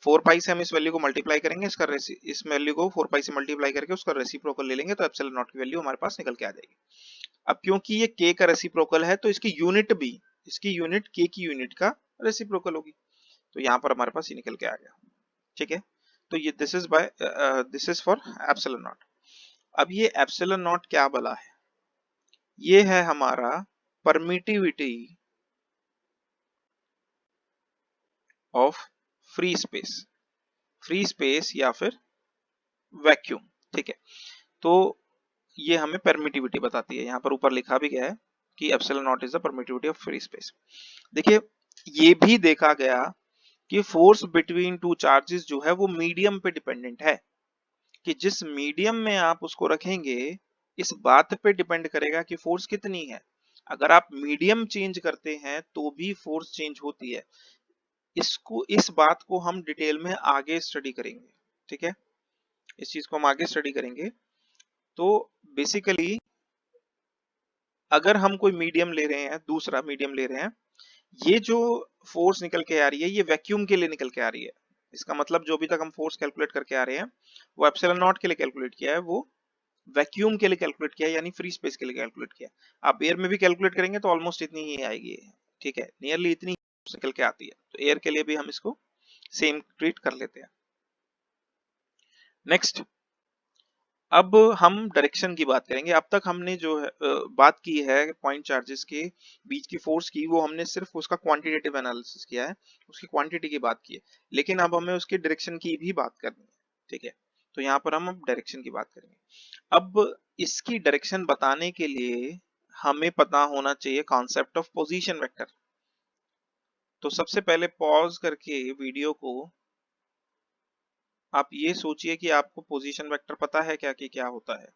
4 पाई से हम इस वैल्यू को मल्टीप्लाई करेंगे, इस वैल्यू को 4 पाई से मल्टीप्लाई करके उसका रेसिप्रोकल ले लेंगे तो एप्सिलॉन नॉट की वैल्यू हमारे पास निकल के आ जाएगी। अब क्योंकि ये k का रेसिप्रोकल है तो इसकी यूनिट भी, इसकी यूनिट k की यूनिट का रेसिप्रोकल होगी, तो यहाँ पर हमारे पास ये निकल के आ गया, ठीक है। तो ये this is for epsilon not. अब ये एप्सिलॉन नॉट क्या बला है, ये है हमारा परमिटिविटी ऑफ फ्री स्पेस या फिर वैक्यूम, ठीक है। तो ये हमें परमिटिविटी बताती है, यहाँ पर ऊपर लिखा भी गया है कि epsilon not is the permittivity of free space. देखिए ये भी देखा गया कि फोर्स बिटवीन टू चार्जेस जो है वो मीडियम पे डिपेंडेंट है, कि जिस मीडियम में आप उसको रखेंगे इस बात पे डिपेंड करेगा कि फोर्स कितनी है। अगर आप मीडियम चेंज करते हैं तो भी फोर्स चेंज होती है। इस बात को हम डिटेल में आगे स्टडी करेंगे, ठीक है, इस चीज को हम आगे स्टडी करेंगे। तो बेसिकली अगर हम कोई मीडियम ले रहे हैं, दूसरा मीडियम ले रहे हैं, ये जो फोर्स निकल के आ रही है ये वैक्यूम के लिए निकल के आ रही है। इसका मतलब जो भी तक हम फोर्स कैलकुलेट करके आ रहे हैं वो एप्सिलॉन नॉट के लिए कैलकुलेट किया है, वो वैक्यूम के लिए कैलकुलेट किया है, यानी फ्री स्पेस के लिए कैलकुलेट किया है। आप एयर में भी कैलकुलेट करेंगे तो ऑलमोस्ट इतनी ही आएगी, ठीक है, नियरली इतनी निकल के आती है। तो एयर के लिए भी हम इसको सेम ट्रीट कर लेते हैं। नेक्स्ट अब हम डायरेक्शन की बात करेंगे। अब तक हमने जो है बात की है पॉइंट चार्जेस के बीच की फोर्स की, वो हमने सिर्फ उसका क्वांटिटेटिव एनालिसिस किया है, उसकी क्वांटिटी की बात की है, लेकिन अब हमें उसके डायरेक्शन की भी बात करनी है, ठीक है। तो यहाँ पर हम अब डायरेक्शन की बात करेंगे। अब इसकी डायरेक्शन बताने के लिए हमें पता होना चाहिए कॉन्सेप्ट ऑफ पोजीशन वेक्टर। तो सबसे पहले पॉज करके वीडियो को आप ये सोचिए कि आपको पोजीशन वेक्टर पता है क्या कि क्या होता है।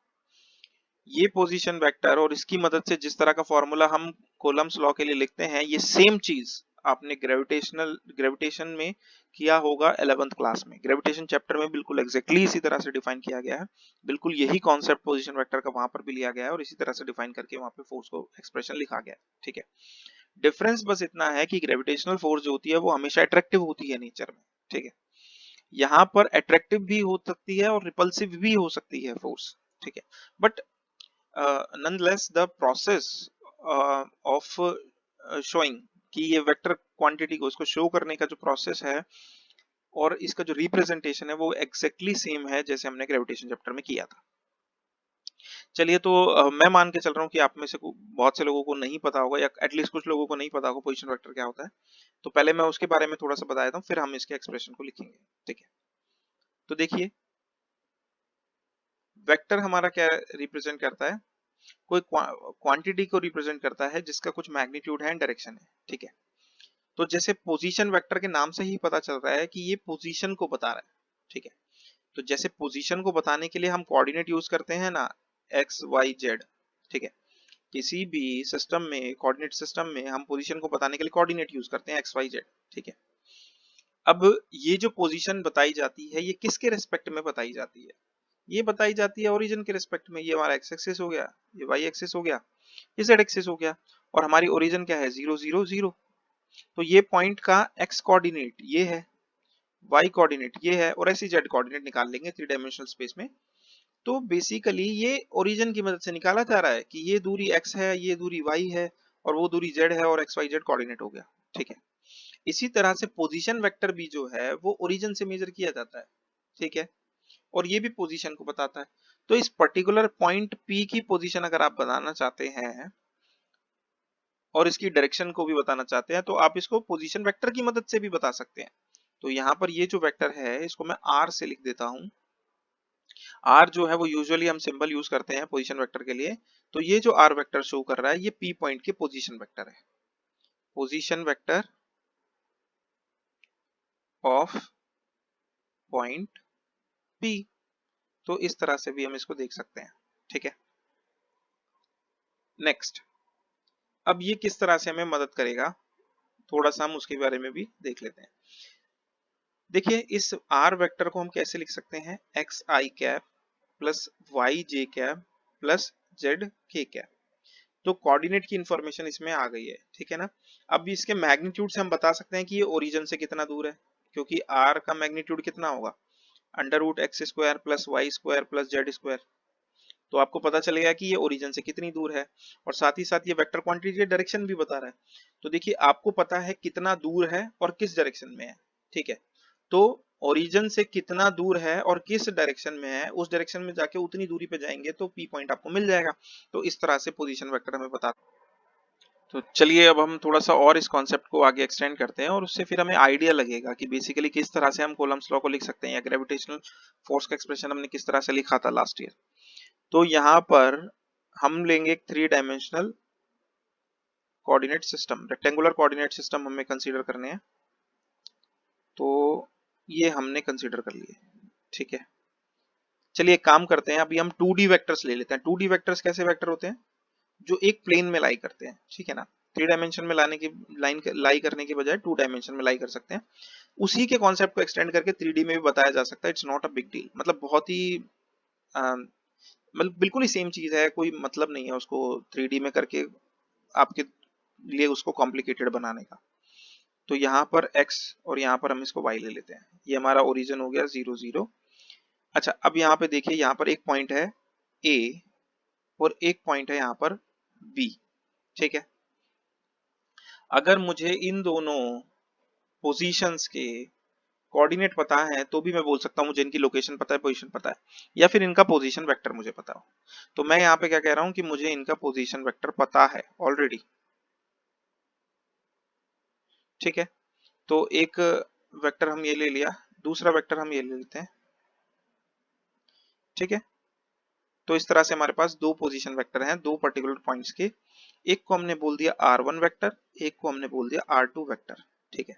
ये पोजीशन वेक्टर और इसकी मदद से जिस तरह का फॉर्मूला हम कूलम्स लॉ के लिए लिखते हैं, ये सेम चीज आपने ग्रेविटेशन में किया होगा 11th क्लास में। ग्रेविटेशन चैप्टर में बिल्कुल एग्जैक्टली इसी तरह से डिफाइन किया गया है, बिल्कुल यही कॉन्सेप्ट पोजीशन वेक्टर का वहां पर भी लिया गया है और इसी तरह से डिफाइन करके वहां पे फोर्स को एक्सप्रेशन लिखा गया है, ठीक है। डिफरेंस बस इतना है कि ग्रेविटेशनल फोर्स जो होती है वो हमेशा अट्रैक्टिव होती है नेचर में, ठीक है। यहाँ पर अट्रैक्टिव भी हो सकती है और रिपल्सिव भी हो सकती है फोर्स, ठीक है। But nonetheless the process of showing कि ये वेक्टर क्वांटिटी को इसको शो करने का जो प्रोसेस है और इसका जो रिप्रेजेंटेशन है वो एग्जैक्टली सेम है जैसे हमने ग्रेविटेशन चैप्टर में किया था। चलिए तो मैं मान के चल रहा हूँ कि आप में से बहुत से लोगों को नहीं पता होगा या एटलीस्ट कुछ लोगों को नहीं पता होगा पोजीशन वेक्टर क्या होता है। तो पहले मैं उसके बारे में थोड़ा सा बता देता हूँ, फिर हम इसके एक्सप्रेशन को लिखेंगे, ठीक है। तो देखिए वेक्टर हमारा क्या रिप्रेजेंट करता है, कोई क्वांटिटी को रिप्रेजेंट करता है जिसका कुछ मैग्नीट्यूड है एंड डायरेक्शन है, ठीक है। तो जैसे पोजीशन वेक्टर के नाम से ही पता चल रहा है कि ये पोजीशन को बता रहा है, ठीक है। तो जैसे पोजीशन को बताने के लिए हम कोऑर्डिनेट यूज करते हैं ना, एक्स वाई जेड, ठीक है। किसी भी सिस्टम में, कोऑर्डिनेट सिस्टम में हम पोजीशन को बताने के लिए कोऑर्डिनेट यूज करते हैं एक्स वाई जेड, ठीक है। अब ये जो पोजीशन बताई जाती है ये किसके रेस्पेक्ट में बताई जाती है, ये बताई जाती है ओरिजिन के रिस्पेक्ट में। ये हमारा एक्स एक्सिस हो गया, ये वाई एक्सिस हो गया, ये जेड एक्सिस हो गया, और हमारी ओरिजिन क्या है 0 0 0। तो ये पॉइंट का एक्स कोऑर्डिनेट ये है, वाई कोऑर्डिनेट ये है, और ऐसी जेड कोऑर्डिनेट निकाल लेंगे 3 डायमेंशनल स्पेस में। तो बेसिकली ये ओरिजिन की मदद से निकाला जा रहा है कि ये दूरी x है, ये दूरी y है, और वो दूरी z है, और x y z कोऑर्डिनेट हो गया, ठीक है। इसी तरह से पोजीशन वेक्टर भी जो है वो ओरिजिन से मेजर किया जाता है, ठीक है, और ये भी पोजीशन को बताता है। तो इस पर्टिकुलर पॉइंट P की पोजीशन अगर आप बताना चाहते हैं और इसकी डायरेक्शन को भी बताना चाहते हैं तो आप इसको पोजीशन वेक्टर की मदद से भी बता सकते हैं। तो यहाँ पर ये जो वेक्टर है इसको मैं R से लिख देता हूं, आर जो है वो यूजुअली हम सिंबल यूज करते हैं पोजीशन वेक्टर के लिए। तो ये जो आर वेक्टर शो कर रहा है ये पी पॉइंट के पोजीशन वेक्टर है, position vector of point P. तो इस तरह से भी हम इसको देख सकते हैं, ठीक है। नेक्स्ट, अब ये किस तरह से हमें मदद करेगा, थोड़ा सा हम उसके बारे में भी देख लेते हैं। देखिए इस आर वेक्टर को हम कैसे लिख सकते हैं, एक्स आई कैप प्लस वाई जे कैप प्लस जेड के कैप। तो कोऑर्डिनेट की इंफॉर्मेशन इसमें आ गई है, ठीक है ना। अब इसके मैग्नीट्यूड से हम बता सकते हैं कि ये ओरिजिन से कितना दूर है, क्योंकि आर का मैग्नीट्यूड कितना होगा, under root x square plus y square plus z square. तो आपको पता चलेगा कि ये ओरिजिन से कितनी दूर है, और साथ ही साथ ये वेक्टर क्वांटिटी डायरेक्शन भी बता रहा है। तो देखिए आपको पता है कितना दूर है और किस डायरेक्शन में है, ठीक है। तो ओरिजिन से कितना दूर है और किस डायरेक्शन में है, उस डायरेक्शन में जाके उतनी दूरी पे जाएंगे तो पी पॉइंट आपको मिल जाएगा। तो इस तरह से पोजीशन वेक्टर हमें बता। तो चलिए अब हम थोड़ा सा और इस कॉन्सेप्ट को आगे एक्सटेंड करते हैं, और उससे फिर हमें आइडिया लगेगा कि बेसिकली किस तरह से हम कूलम्ब्स लॉ को लिख सकते हैं, या ग्रेविटेशनल फोर्स का एक्सप्रेशन हमने किस तरह से लिखा था लास्ट ईयर। तो यहाँ पर हम लेंगे एक 3 dimensional coordinate system, rectangular coordinate system हमें कंसीडर करने हैं। तो ये हमने कंसीडर कर लिए, ठीक है। चलिए एक काम करते हैं, अभी हम 2D वेक्टर्स ले लेते हैं। 2D वेक्टर्स कैसे वेक्टर होते हैं, जो एक प्लेन में लाई करते हैं, ठीक है ना। 3 डायमेंशन में लाने की लाई करने के बजाय 2 डायमेंशन में लाई कर सकते हैं। उसी के कॉन्सेप्ट को एक्सटेंड करके 3D में भी बताया जा सकता है। It's not a big deal, मतलब बहुत ही मतलब बिल्कुल ही सेम चीज है, कोई मतलब नहीं है उसको 3D में करके आपके लिए उसको कॉम्प्लिकेटेड बनाने का। तो यहाँ पर x और यहाँ पर हम इसको y ले लेते हैं। ये हमारा ओरिजिन हो गया 0 0। अच्छा अब यहाँ पे देखिए, यहाँ पर एक पॉइंट है a और एक पॉइंट है यहाँ पर b, ठीक है। अगर मुझे इन दोनों पोजीशंस के कोऑर्डिनेट पता है तो भी मैं बोल सकता हूँ मुझे इनकी लोकेशन पता है, पोजीशन पता है, या फिर इनका पोजीशन वेक्टर मुझे पता हो। तो मैं यहाँ पे क्या कह रहा हूँ कि मुझे इनका पोजीशन वेक्टर पता है ऑलरेडी, ठीक है। तो एक वेक्टर हम ये ले लिया, दूसरा वेक्टर हम ये ले लेते हैं, ठीक है। तो इस तरह से हमारे पास दो पोजीशन वेक्टर हैं, दो पर्टिकुलर पॉइंट्स के। एक को हमने बोल दिया r1 वेक्टर, एक को हमने बोल दिया r2 वेक्टर, ठीक है।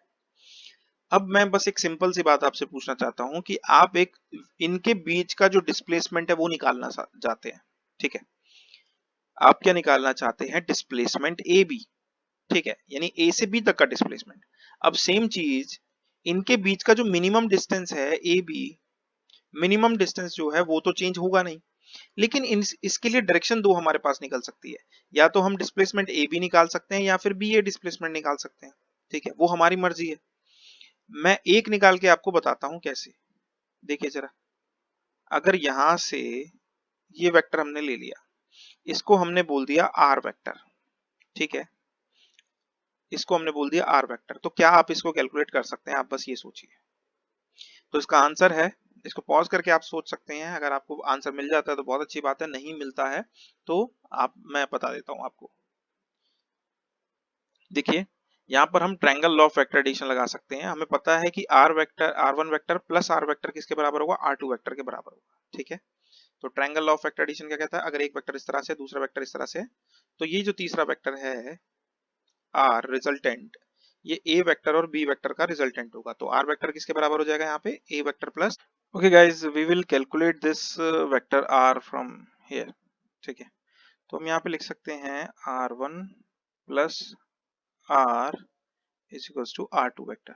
अब मैं बस एक सिंपल सी बात आपसे पूछना चाहता हूं कि आप एक इनके बीच का जो डिस्प्लेसमेंट है वो निकालना चाहते हैं, ठीक है। आप क्या निकालना चाहते हैं, डिस्प्लेसमेंट ए बी, ठीक है, यानी ए से बी तक का डिस्प्लेसमेंट। अब सेम चीज इनके बीच का जो मिनिमम डिस्टेंस है ए बी, मिनिमम डिस्टेंस जो है वो तो चेंज होगा नहीं, लेकिन इसके लिए डायरेक्शन दो हमारे पास निकल सकती है। या तो हम डिस्प्लेसमेंट ए बी निकाल सकते हैं या फिर बी ए डिस्प्लेसमेंट निकाल सकते हैं, ठीक है, वो हमारी मर्जी है। मैं एक निकाल के आपको बताता हूं कैसे। देखिए जरा, अगर यहां से ये वेक्टर हमने ले लिया, इसको हमने बोल दिया आर वेक्टर, ठीक है, इसको हमने बोल दिया आर वेक्टर। तो क्या आप इसको कैलकुलेट कर सकते हैं, आप बस ये सोचिए। तो इसका आंसर है, इसको पॉज करके आप सोच सकते हैं, अगर आपको आंसर मिल जाता है तो बहुत अच्छी बात है, नहीं मिलता है तो आप मैं बता देता हूं आपको। देखिए यहाँ पर हम triangle law of vector addition लगा सकते हैं। हमें पता है कि r vector r1 vector plus r vector किसके बराबर होगा, r2 वेक्टर के बराबर होगा, ठीक है। तो triangle law of vector addition क्या कहता है, अगर एक वेक्टर इस तरह से दूसरा वेक्टर इस तरह से, तो ये जो तीसरा वेक्टर है r रिजल्टेंट, ये a वेक्टर और b वेक्टर का रिजल्टेंट होगा। तो r वेक्टर किसके बराबर हो जाएगा यहाँ पे, a vector plus, okay guys we will calculate this vector r from here, ठीक है। तो हम यहाँ पे लिख सकते हैं r1 plus r is equals to r2 vector.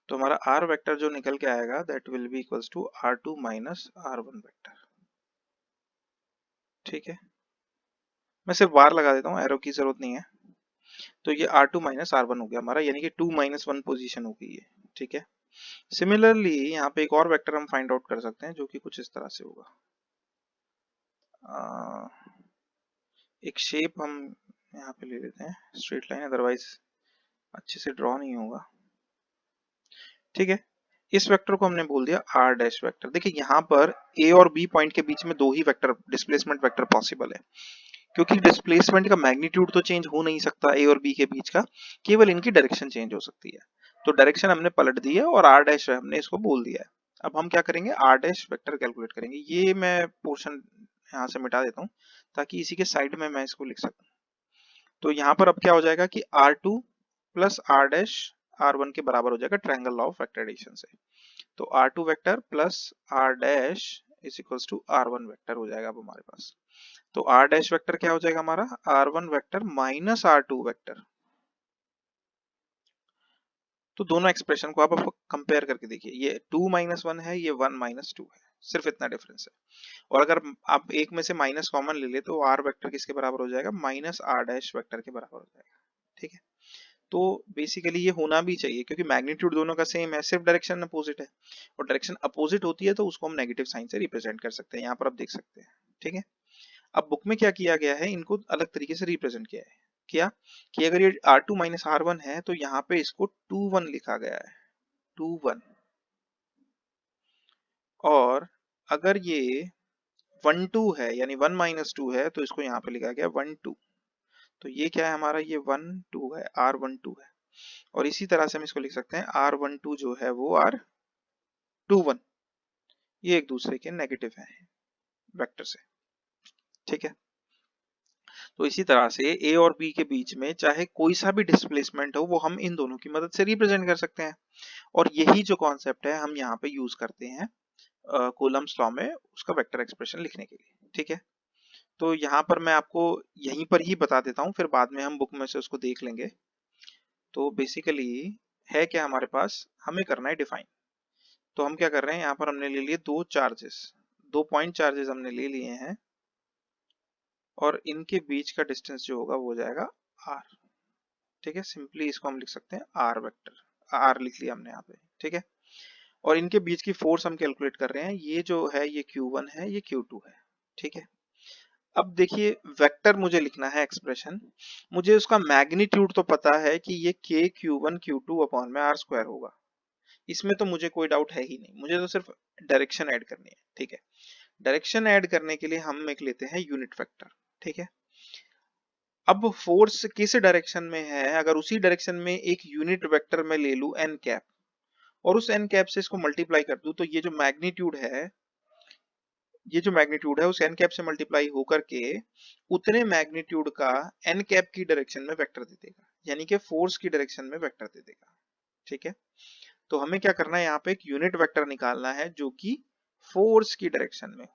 तो हमारा r वेक्टर जो निकल के आएगा that will be equals to r2 minus r1 vector, ठीक है। मैं सिर्फ बार लगा देता हूँ, एरो की जरूरत नहीं है। तो ये r2 माइनस r1 हो गया हमारा, यानी कि 2 माइनस 1 पोजीशन हो गई है, ठीक है। सिमिलरली यहाँ पे एक और वेक्टर हम फाइंड आउट कर सकते हैं जो कि कुछ इस तरह से होगा। एक शेप हम यहाँ पे ले लेते हैं, स्ट्रेट लाइन, अदरवाइज अच्छे से ड्रॉ नहीं होगा, ठीक है। इस वेक्टर को हमने बोल दिया r डैश वेक्टर। देखिए यहाँ पर a और b पॉइंट के बीच में दो ही वेक्टर डिस्प्लेसमेंट वेक्टर पॉसिबल है, क्योंकि डिस्प्लेसमेंट का मैग्नीट्यूड तो चेंज हो नहीं सकता a और b के बीच का, केवल इनकी डायरेक्शन चेंज हो सकती है। तो डायरेक्शन हमने पलट दी है और r डैश हमने इसको बोल दिया है, अब हम क्या करेंगे, आर डैश वेक्टर कैलकुलेट करेंगे। ये मैं पोर्शन यहाँ से मिटा देता हूँ ताकि इसी के साइड में मैं इसको लिख सकूँ। तो यहाँ पर अब क्या हो जाएगा कि R2 plus r dash R1 के बराबर हो जाएगा triangle law of vector addition से। तो R2 vector plus r dash is equals to R1 vector हो जाएगा अब हमारे पास। तो आर डैश वेक्टर क्या हो जाएगा हमारा, R1 vector minus R2 vector. तो दोनों एक्सप्रेशन को आप कंपेयर करके देखिए, ये 2 माइनस 1 है, ये 1 माइनस 2 है, सिर्फ इतना डिफरेंस है। और अगर आप एक में से माइनस कॉमन ले ले तो आर वेक्टर किसके बराबर हो जाएगा, माइनस आर डैश वेक्टर के बराबर हो जाएगा। ठीक है, तो बेसिकली ये होना भी चाहिए क्योंकि मैग्नीट्यूड दोनों का सेम है, सिर्फ डायरेक्शन अपोजिट है, और डायरेक्शन अपोजिट होती है तो उसको हम नेगेटिव साइन से रिप्रेजेंट कर सकते हैं। यहाँ पर आप देख सकते हैं। ठीक है, अब बुक में क्या किया गया है, इनको अलग तरीके से रिप्रेजेंट किया है। क्या कि अगर ये R2 माइनस R1 है तो यहाँ पे इसको 2 1 लिखा गया है, 2 1। और अगर ये 1 2 है यानी 1 माइनस 2 है तो इसको यहाँ पे लिखा गया 1 2। तो ये क्या है हमारा, ये 1 2 है, R12 है। और इसी तरह से हम इसको लिख सकते हैं R12 जो है वो R21। ये एक दूसरे के नेगेटिव है वेक्टर से। ठीक है, तो इसी तरह से ए और बी के बीच में चाहे कोई सा भी डिस्प्लेसमेंट हो वो हम इन दोनों की मदद से रिप्रेजेंट कर सकते हैं। और यही जो कॉन्सेप्ट है हम यहाँ पे यूज करते हैं कूलम्स लॉ में उसका वेक्टर एक्सप्रेशन लिखने के लिए। ठीक है, तो यहाँ पर मैं आपको यहीं पर ही बता देता हूँ, फिर बाद में हम बुक में से उसको देख लेंगे। तो बेसिकली है क्या हमारे पास, हमें करना है डिफाइन। तो हम क्या कर रहे हैं, यहाँ पर हमने ले लिए दो चार्जेस, 2 पॉइंट चार्जेस हमने ले लिए हैं, और इनके बीच का डिस्टेंस जो होगा वो हो जाएगा r। ठीक है, सिंपली इसको हम लिख सकते हैं r वेक्टर, r लिख लिया हमने यहाँ पे। ठीक है, और इनके बीच की फोर्स हम कैलकुलेट कर रहे हैं, ये जो है ये Q1 है, ये Q2 है। ठीक है, अब देखिए वेक्टर मुझे लिखना है एक्सप्रेशन, मुझे उसका मैग्नीट्यूड तो पता है कि ये k Q1 Q2 अपॉन में r स्क्वायर होगा, इसमें तो मुझे कोई डाउट है ही नहीं, मुझे तो सिर्फ डायरेक्शन ऐड करनी है। ठीक है, डायरेक्शन ऐड करने के लिए हम एक लेते हैं यूनिट वेक्टर। ठीक है, अब फोर्स किस डायरेक्शन में है, अगर उसी डायरेक्शन में एक यूनिट वेक्टर में ले लूं एन कैप, और उस एन कैप से इसको मल्टीप्लाई कर दूं, तो ये जो मैग्नीट्यूड है, ये जो मैग्नीट्यूड है उस एन कैप से मल्टीप्लाई होकर के उतने मैग्नीट्यूड का एन कैप की डायरेक्शन में वेक्टर दे देगा, यानी कि फोर्स की डायरेक्शन में वेक्टर दे देगा। ठीक है, तो हमें क्या करना है, यहाँ पे एक यूनिट वेक्टर निकालना है जो कि फोर्स की डायरेक्शन में हो।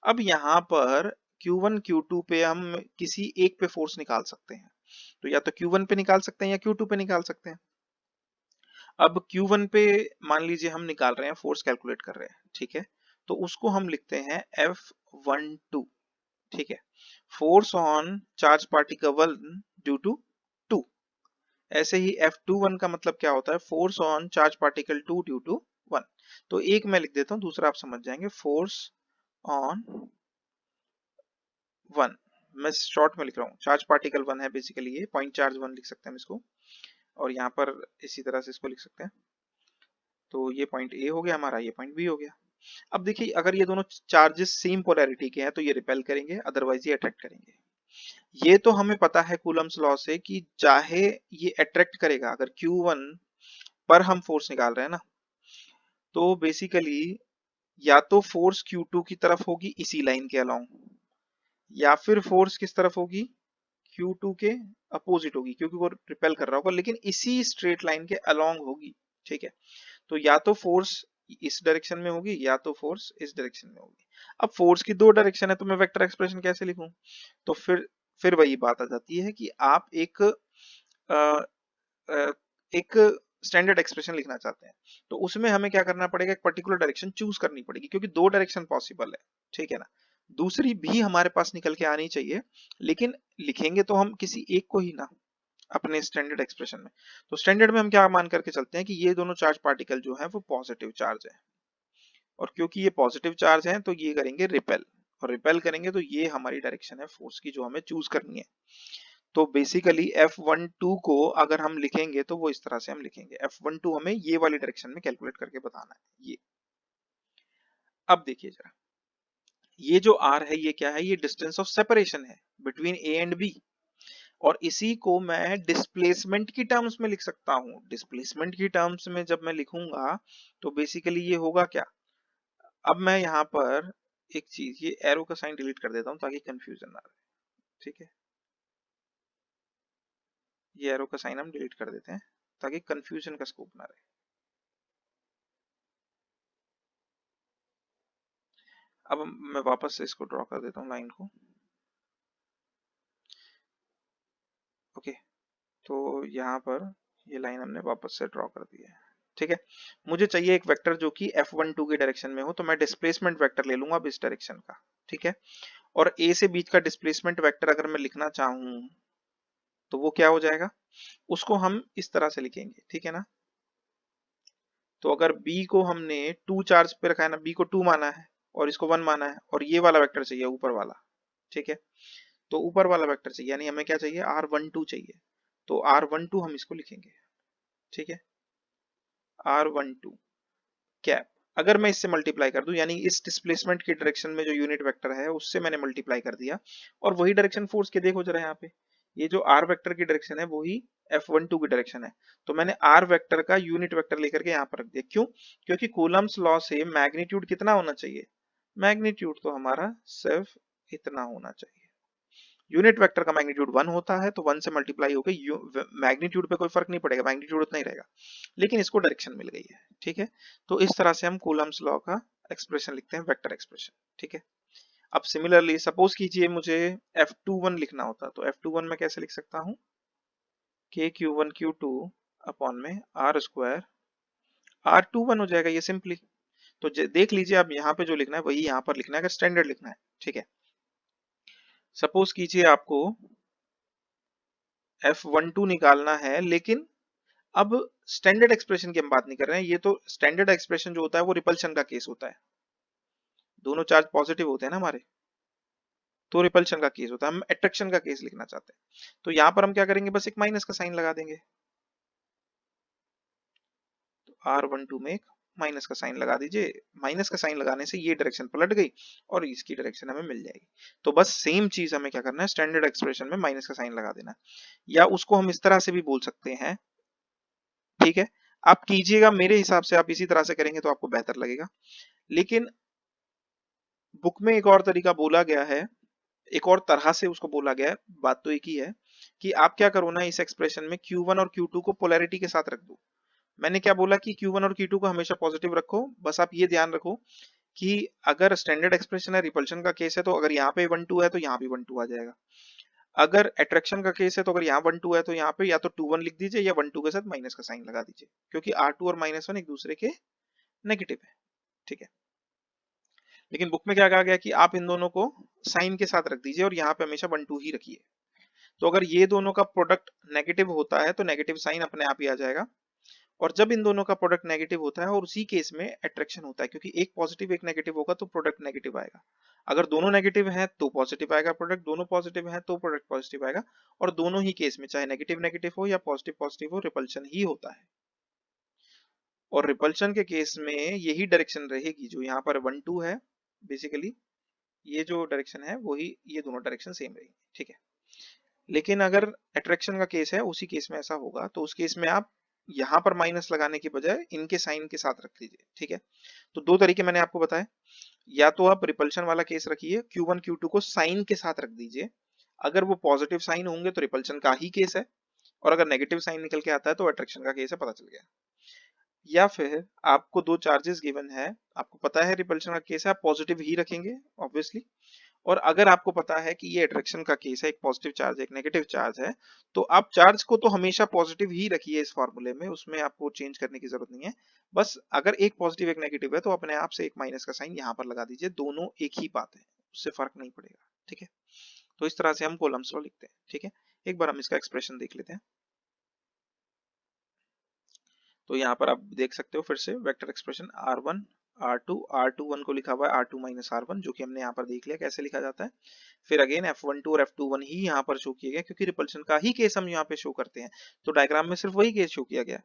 अब यहाँ पर Q1 Q2 पे हम किसी एक पे फोर्स निकाल सकते हैं, तो या तो Q1 पे निकाल सकते हैं या Q2 पे निकाल सकते हैं। अब Q1 पे मान लीजिए हम निकाल रहे हैं, फोर्स कैलकुलेट कर रहे हैं। ठीक है, तो उसको हम लिखते हैं F12। ठीक है, force on charge particle 1 due to 2। ऐसे ही F21 का मतलब क्या होता है, force on charge particle 2 due to 1। तो एक मैं लिख देता हूं, दूसरा आप समझ जाएंगे, फोर्स ऑन 1, मैं शॉर्ट में लिख रहा हूँ, चार्ज पार्टिकल 1 है बेसिकली, ये पॉइंट चार्ज 1 लिख सकते हैं हम इसको, और यहाँ पर इसी तरह से इसको लिख सकते हैं। तो ये पॉइंट ए हो गया हमारा, ये पॉइंट बी हो गया। अब देखिए अगर ये दोनों चार्जेस सेम पोलैरिटी के हैं तो ये रिपेल करेंगे, अदरवाइज ये अट्रैक्ट करेंगे। ये तो हमें पता है कूलम्स लॉ से कि चाहे ये अट्रैक्ट करेगा, अगर Q1 पर हम फोर्स निकाल रहे हैं ना, तो बेसिकली या तो फोर्स Q2 की तरफ होगी इसी लाइन के अलोंग, या फिर फोर्स किस तरफ होगी, Q2 के अपोजिट होगी, क्योंकि वो रिपेल कर रहा होगा लेकिन इसी स्ट्रेट लाइन के अलोंग होगी। ठीक है, तो या तो फोर्स इस डायरेक्शन में होगी या तो फोर्स इस डायरेक्शन में होगी। अब फोर्स की दो डायरेक्शन है तो मैं वेक्टर एक्सप्रेशन कैसे लिखूं, तो फिर वही बात आ जाती है कि आप एक स्टैंडर्ड एक्सप्रेशन लिखना चाहते हैं, तो उसमें हमें क्या करना पड़ेगा, एक पर्टिकुलर डायरेक्शन चूज करनी पड़ेगी, क्योंकि दो डायरेक्शन पॉसिबल है। ठीक है ना, दूसरी भी हमारे पास निकल के आनी चाहिए, लेकिन लिखेंगे तो हम किसी एक को ही ना अपने स्टैंडर्ड एक्सप्रेशन में। तो स्टैंडर्ड में हम क्या मान करके चलते हैं कि ये दोनों चार्ज पार्टिकल जो है वो पॉजिटिव चार्ज है, और क्योंकि ये पॉजिटिव चार्ज है तो ये करेंगे रिपेल, और रिपेल करेंगे तो ये हमारी डायरेक्शन है फोर्स की जो हमें चूज करनी है। तो बेसिकली F12 को अगर हम लिखेंगे तो वो इस तरह से हम लिखेंगे, F12 हमें ये वाली डायरेक्शन में कैलकुलेट करके बताना है ये। अब देखिए जरा, ये जो R है ये क्या है, ये डिस्टेंस ऑफ सेपरेशन है बिटवीन A एंड B, और इसी को मैं डिस्प्लेसमेंट की टर्म्स में लिख सकता हूँ। डिस्प्लेसमेंट की टर्म्स में जब मैं लिखूंगा तो बेसिकली ये होगा क्या, अब मैं यहाँ पर एक चीज, ये एरो का साइन डिलीट कर देता हूँ ताकि कंफ्यूजन ना रहे, ठीक है। ये एरो का साइन हम डिलीट कर देते हैं ताकि कंफ्यूजन का स्कोप ना रहे। अब मैं वापस से इसको ड्रॉ कर देता हूँ लाइन को, ओके। तो यहाँ पर ये लाइन हमने वापस से ड्रॉ कर दी है, ठीक है। मुझे चाहिए एक वेक्टर जो कि F12 के डायरेक्शन में हो, तो मैं डिस्प्लेसमेंट वेक्टर ले लूंगा अब इस डायरेक्शन का, ठीक है। और A से बीच का डिस्प्लेसमेंट वेक्टर अगर मैं लिखना चाहूं तो वो क्या हो जाएगा, उसको हम इस तरह से लिखेंगे, ठीक है ना। तो अगर B को हमने 2 चार्ज पे रखा है ना, B को 2 माना है और इसको 1 माना है, और ये वाला वेक्टर चाहिए ऊपर वाला, ठीक है। तो ऊपर वाला वेक्टर चाहिए, यानी हमें क्या चाहिए, R12 चाहिए। तो R12 हम इसको लिखेंगे, ठीक है। R12 कैप, अगर मैं इससे मल्टीप्लाई कर दूं, यानी इस डिस्प्लेसमेंट की डायरेक्शन में जो यूनिट वेक्टर है उससे मैंने मल्टीप्लाई कर दिया, और वही डायरेक्शन फोर्स के देखो जरा यहाँ पे, ये जो आर वेक्टर की डायरेक्शन है वही F12 की डायरेक्शन है। तो मैंने आर वेक्टर का यूनिट वेक्टर लेकर के यहाँ पर रख दिया, क्यों, क्योंकि कूलम्स लॉ से मैग्नीट्यूड कितना होना चाहिए, मैग्नीट्यूड तो हमारा सिर्फ इतना होना चाहिए। यूनिट वेक्टर का मैग्नीट्यूड 1 होता है, तो 1 से मल्टीप्लाई होकर मैग्नीट्यूड पे कोई फर्क नहीं पड़ेगा, मैग्नीट्यूड उतना ही रहेगा, लेकिन इसको डायरेक्शन मिल गई है, ठीक है। तो इस तरह से हम कूलम्स लॉ का एक्सप्रेशन लिखते हैं, वेक्टर एक्सप्रेशन, ठीक है। अब सिमिलरली सपोज कीजिए मुझे F21 लिखना होता, तो F21 में कैसे लिख सकता हूं, KQ1Q2 अपॉन में R स्क्वायर R21 हो जाएगा ये सिंपली। तो देख लीजिए अब यहाँ पे जो लिखना है वही यहाँ पर लिखना है, अगर स्टैंडर्ड लिखना है, ठीक है। सपोज कीजिए आपको F12 निकालना है, लेकिन अब स्टैंडर्ड एक्सप्रेशन की हम बात नहीं कर रहे हैं, ये तो स्टैंडर्ड एक्सप्रेशन जो होता है वो रिपल्शन का केस होता है, दोनों चार्ज पॉजिटिव होते हैं ना हमारे, तो रिपल्शन का केस होता है, हम अट्रैक्शन का केस लिखना चाहते हैं। तो यहां पर हम क्या करेंगे, बस एक माइनस का साइन लगा देंगे, तो R12 में एक माइनस का साइन लगा दीजिए, माइनस का साइन लगाने से ये डायरेक्शन पलट गई और इसकी डायरेक्शन हमें मिल जाएगी। तो बस सेम चीज हमें क्या करना है, स्टैंडर्ड एक्सप्रेशन में माइनस का साइन लगा देना, या उसको हम इस तरह से भी बोल सकते हैं, ठीक है। आप कीजिएगा, मेरे हिसाब से आप इसी तरह से करेंगे तो आपको बेहतर लगेगा, लेकिन बुक में एक और तरीका बोला गया है, एक और तरह से उसको बोला गया है, बात तो एक ही है कि आप क्या करो ना, इस एक्सप्रेशन में Q1 और Q2 को पोलैरिटी के साथ रख दो। मैंने क्या बोला कि Q1 और Q2 को हमेशा पॉजिटिव रखो, बस आप ये ध्यान रखो कि अगर स्टैंडर्ड एक्सप्रेशन है, रिपल्शन का केस है, तो अगर यहाँ पे 1 2 है तो यहाँ भी 1 2 आ जाएगा। अगर अट्रैक्शन का केस है तो अगर यहाँ 1 2 है तो यहाँ पे या तो 2 1 लिख दीजिए या 1 2 के साथ माइनस का साइन लगा दीजिए, क्योंकि R2 और -1 एक दूसरे के नेगेटिव है, ठीक है। लेकिन बुक में क्या कहा गया कि आप इन दोनों को साइन के साथ रख दीजिए और यहाँ पे हमेशा 1 2 ही रखिए। तो अगर ये दोनों का प्रोडक्ट नेगेटिव होता है तो नेगेटिव साइन अपने आप ही आ जाएगा, और जब इन दोनों का प्रोडक्ट नेगेटिव होता है और उसी केस में अट्रैक्शन होता है, क्योंकि एक पॉजिटिव एक नेगेटिव होगा तो प्रोडक्ट नेगेटिव आएगा। अगर दोनों नेगेटिव हैं तो पॉजिटिव आएगा प्रोडक्ट, दोनों पॉजिटिव हैं तो प्रोडक्ट पॉजिटिव आएगा, और दोनों ही केस में चाहे नेगेटिव नेगेटिव हो या पॉजिटिव पॉजिटिव हो, रिपल्शन ही होता है। और रिपल्शन के केस में यही डायरेक्शन रहेगी जो यहाँ पर 1 2 है, बेसिकली ये जो डायरेक्शन है वही, ये दोनों डायरेक्शन सेम रहेगी, ठीक है। लेकिन अगर अट्रैक्शन का केस है, उसी केस में ऐसा होगा, तो उस केस में आप यहां पर माइनस लगाने के बजाय इनके साइन के साथ रख लीजिए, ठीक है। तो दो तरीके मैंने आपको बताए, या तो आप रिपल्शन वाला केस रखिए, Q1 Q2 को साइन के साथ रख दीजिए, अगर वो पॉजिटिव साइन होंगे तो रिपल्शन का ही केस है, और अगर नेगेटिव साइन निकल के आता है तो अट्रैक्शन का केस है, पता चल गया। या फिर आपको दो चार्जेस गिवन है, आपको पता है रिपल्शन का केस है, आप पॉजिटिव ही रखेंगे ऑब्वियसली, और अगर आपको पता है कि ये अट्रैक्शन का केस है, एक पॉजिटिव चार्ज एक नेगेटिव चार्ज है, तो आप चार्ज को तो हमेशा पॉजिटिव ही रखिए इस फॉर्मूले में, उसमें आपको चेंज करने की जरूरत नहीं है। बस अगर एक पॉजिटिव एक नेगेटिव है तो अपने आप से एक माइनस का साइन यहाँ पर लगा दीजिए, दोनों एक ही बात है, उससे फर्क नहीं पड़ेगा, ठीक है। तो इस तरह से हम कॉलम्स लॉ लिखते हैं, ठीक है। एक बार हम इसका एक्सप्रेशन देख लेते हैं। तो यहाँ पर आप देख सकते हो फिर से vector expression R1 R2 R21 को लिखा हुआ है R2 माइनस R1, जो कि हमने यहाँ पर देख लिया कैसे लिखा जाता है। फिर अगेन F12 और F21 ही यहाँ पर शो किए गए, क्योंकि रिपल्शन का ही केस हम यहाँ पे शो करते हैं, तो डायग्राम में सिर्फ वही केस शो किया गया है।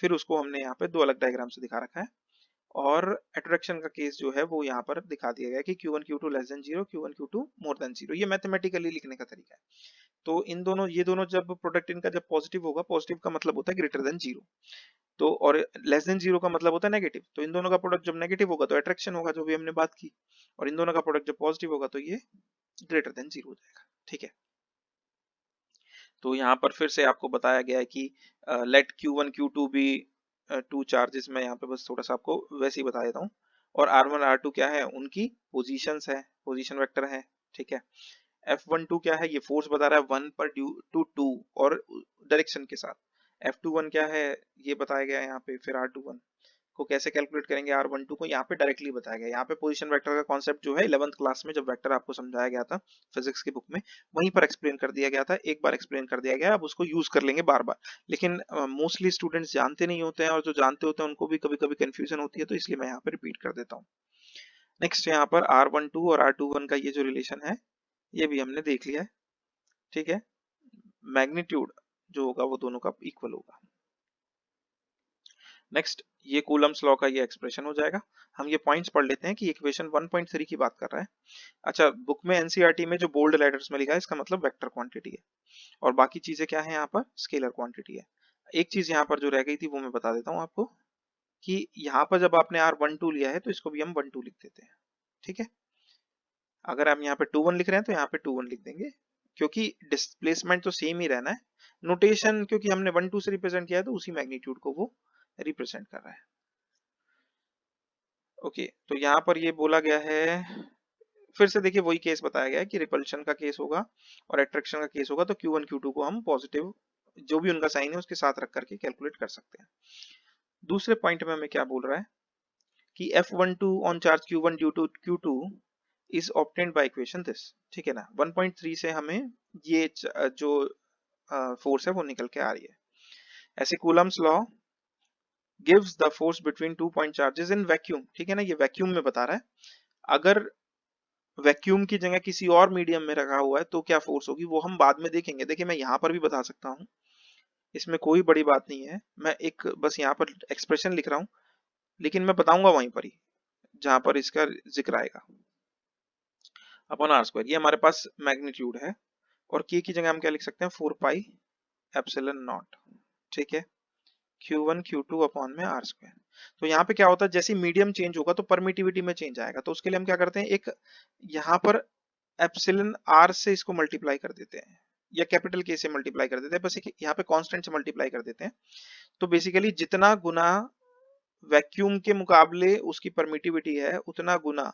फिर उसको हमने यहाँ पे दो अलग डायग्राम से दिखा रखा है, और अट्रैक्शन का केस जो है वो यहाँ पर दिखा दिया गया कि Q1 Q2 less than 0, Q1 Q2 more than 0, ये मैथमेटिकली लिखने का तरीका है। तो इन दोनों ये दोनों जब प्रोडक्ट इनका जब पॉजिटिव होगा, पॉजिटिव का मतलब होता है ग्रेटर देन जीरो, तो और लेस देन जीरो का मतलब होता है नेगेटिव। तो इन दोनों का प्रोडक्ट जब नेगेटिव होगा तो अट्रैक्शन होगा, जो भी हमने बात की, और इन दोनों का प्रोडक्ट जब पॉजिटिव होगा तो ये ग्रेटर देन जीरो हो जाएगा। ठीक है, तो यहाँ पर फिर से आपको बताया गया है कि लेट Q1 Q2 भी टू चार्जेस, मैं यहाँ पे बस थोड़ा सा आपको वैसे ही बता देता हूँ। और R1 R2 क्या है, उनकी पोजीशंस है, पोजीशन वेक्टर है। ठीक है, F12 क्या है, ये फोर्स बता रहा है 1 पर ड्यू टू 2 और डायरेक्शन के साथ। F21 क्या है, ये बताया गया है यहाँ पे। फिर R21 को कैसे कैलकुलेट करेंगे, R12 को यहाँ पे डायरेक्टली बताया गया है। यहाँ पे पोजीशन वेक्टर का कॉन्सेप्ट जो है 11th क्लास में जब वेक्टर आपको समझाया गया था फिजिक्स की बुक में, वहीं पर एक्सप्लेन कर दिया गया था, एक बार एक्सप्लेन कर दिया गया, अब उसको यूज कर लेंगे बार बार। लेकिन मोस्टली स्टूडेंट्स जानते नहीं होते हैं, और जो जानते होते हैं उनको भी कभी कभी कंफ्यूजन होती है, तो इसलिए मैं यहाँ पे रिपीट कर देता हूँ। नेक्स्ट यहाँ पर R12 और R21 का ये जो रिलेशन है ये भी हमने देख लिया है। ठीक है, मैग्नीट्यूड जो होगा वो दोनों का इक्वल होगा। नेक्स्ट, ये कूलम्स लॉ का ये एक्सप्रेशन हो जाएगा। हम ये पॉइंट्स पढ़ लेते हैं कि इक्वेशन 1.3 की बात कर रहा है। अच्छा, बुक में एनसीईआरटी में जो बोल्ड लेटर्स में लिखा है इसका मतलब वेक्टर क्वांटिटी है, और बाकी चीजें क्या है यहाँ पर, स्केलर क्वांटिटी है। एक चीज यहाँ पर जो रह गई थी वो मैं बता देता हूँ आपको, कि यहाँ पर जब आपने R12 लिया है तो इसको भी हम 12 लिख देते हैं। ठीक है, अगर हम यहाँ पे 21 लिख रहे हैं तो यहाँ पे 21 लिख देंगे, क्योंकि डिस्प्लेसमेंट तो सेम ही रहना है। नोटेशन क्योंकि हमने 12 से रिप्रेजेंट किया है तो उसी मैग्नीट्यूड को वो रिप्रेजेंट कर रहा है। ओके, तो यहाँ पर ये बोला गया है, फिर से देखिए वही केस बताया गया है कि रिपल्शन का केस होगा और अट्रैक्शन का केस होगा, तो Q1 Q2 को हम पॉजिटिव जो भी उनका साइन है उसके साथ रख करके कैलकुलेट कर सकते हैं। दूसरे पॉइंट में हमें क्या बोल रहा है कि F12 on charge Q1 due to Q2 is obtained by equation this. ठीक है ना, 1.3 से हमें ये जो फोर्स है वो निकल के आ रही है। ऐसे Coulomb's law gives the force between two point charges in vacuum. ठीक है ना, ये वैक्यूम में बता रहा है। अगर वैक्यूम की जगह किसी और मीडियम में रखा हुआ है तो क्या फोर्स होगी, वो हम बाद में देखेंगे। देखिए मैं यहाँ पर भी बता सकता हूँ, इसमें कोई बड़ी बात नहीं है। मैं एक बस यहाँ पर एक्सप्रेशन लिख रहा हूँ, लेकिन मैं बताऊंगा वहीं पर ही जहां पर इसका जिक्र आएगा। अपॉन आर स्क्वायर, ये हमारे पास मैग्नीट्यूड है, और के की जगह हम क्या लिख सकते हैं, 4 पाई एप्सिलॉन नॉट। ठीक है, Q1 Q2 अपॉन में आर स्क्वायर। तो यहाँ पे क्या होता है, जैसे मीडियम चेंज होगा तो परमिटिविटी में चेंज आएगा, तो उसके लिए हम क्या करते हैं, एक यहाँ पर एप्सिलॉन आर से इसको मल्टीप्लाई कर देते हैं, या कैपिटल के से मल्टीप्लाई कर देते हैं, बस एक यहाँ पे कांस्टेंट से मल्टीप्लाई कर देते हैं। तो बेसिकली जितना गुना वैक्यूम के मुकाबले उसकी परमिटिविटी है उतना गुना,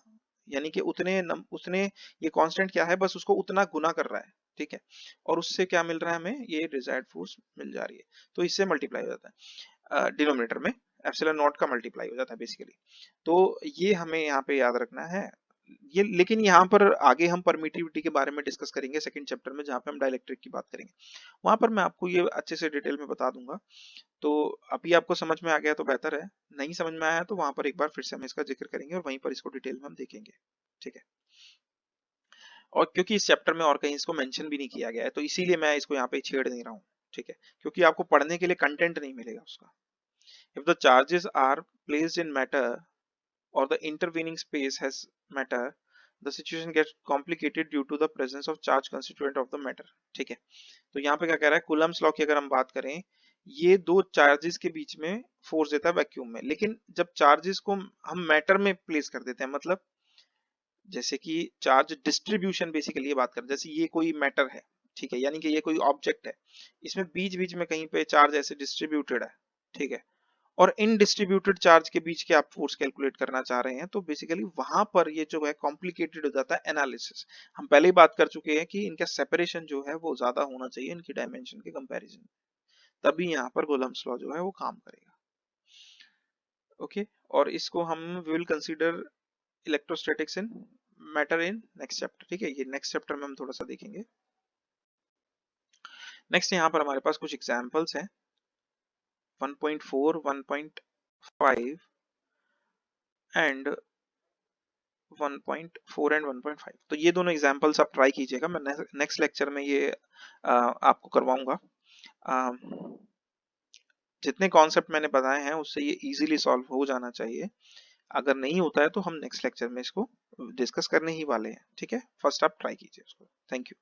यानी कि उसने ये कांस्टेंट क्या है, बस उसको उतना गुना कर रहा है। ठीक है, और उससे क्या मिल रहा है हमें, ये डिजायर्ड फोर्स मिल जा रही है, तो इससे मल्टीप्लाई हो जाता है डिनोमिनेटर में, एप्सिलॉन नॉट का मल्टीप्लाई हो जाता है बेसिकली। तो ये हमें यहाँ पे याद रखना है ये। लेकिन यहाँ पर आगे हम परमिटिविटी के बारे में डिस्कस करेंगे सेकंड चैप्टर में, जहाँ पे हम डाइलेक्ट्रिक की बात करेंगे, वहां पर मैं आपको ये अच्छे से डिटेल में बता दूंगा। तो अभी आपको समझ में आ गया तो बेहतर है, नहीं समझ में आया तो वहां पर एक बार फिर से हम इसका जिक्र करेंगे और वहीं पर इसको डिटेल में हम देखेंगे। ठीक है, और क्योंकि इस चैप्टर में और कहीं इसको मेंशन भी नहीं किया गया है तो इसीलिए मैं इसको यहाँ पे छेड़ नहीं रहा हूँ। ठीक है, क्योंकि आपको पढ़ने के लिए कंटेंट नहीं मिलेगा उसका। If the charges are placed in matter or the intervening space has matter, the situation gets complicated due to the presence of charge constituent of the matter। ठीक है, तो यहाँ पे क्या कह रहा है, कूलम्स लॉ की अगर हम बात करें, ये दो चार्जेस के बीच में फोर्स देता है वैक्यूम में, लेकिन जब चार्जेस को हम मैटर में प्लेस कर देते हैं, मतलब जैसे कि चार्ज डिस्ट्रीब्यूशन बेसिकली ये बात कर, जैसे ये कोई मैटर है, ठीक है, यानी कि ये कोई ऑब्जेक्ट है, इसमें बीच बीच में कहीं पे चार्ज ऐसे डिस्ट्रीब्यूटेड है। ठीक है, और इन डिस्ट्रीब्यूटेड चार्ज के बीच के आप फोर्स कैलकुलेट करना चाह रहे हैं, तो बेसिकली वहां पर ये जो है कॉम्प्लिकेटेड हो जाता है एनालिसिस। हम पहले ही बात कर चुके हैं कि इनका सेपरेशन जो है वो ज्यादा होना चाहिए इनकी डायमेंशन के कंपैरिजन में, तभी यहाँ पर कूलम्स लॉ जो है वो काम करेगा। ओके, और इसको हम will consider electrostatics in matter in next chapter. ठीक है, ये नेक्स्ट चैप्टर में हम थोड़ा सा देखेंगे। नेक्स्ट यहाँ पर हमारे पास कुछ एग्जांपल्स हैं 1.4, 1.5 एंड 1.4 एंड 1.5। तो ये दोनों एग्जांपल्स आप ट्राई कीजिएगा, मैं नेक्स्ट लेक्चर में ये आपको करवाऊंगा। जितने कॉन्सेप्ट मैंने बताए हैं उससे ये इजीली सॉल्व हो जाना चाहिए। अगर नहीं होता है तो हम नेक्स्ट लेक्चर में इसको डिस्कस करने ही वाले हैं। ठीक है, फर्स्ट आप ट्राई कीजिए उसको। Thank you.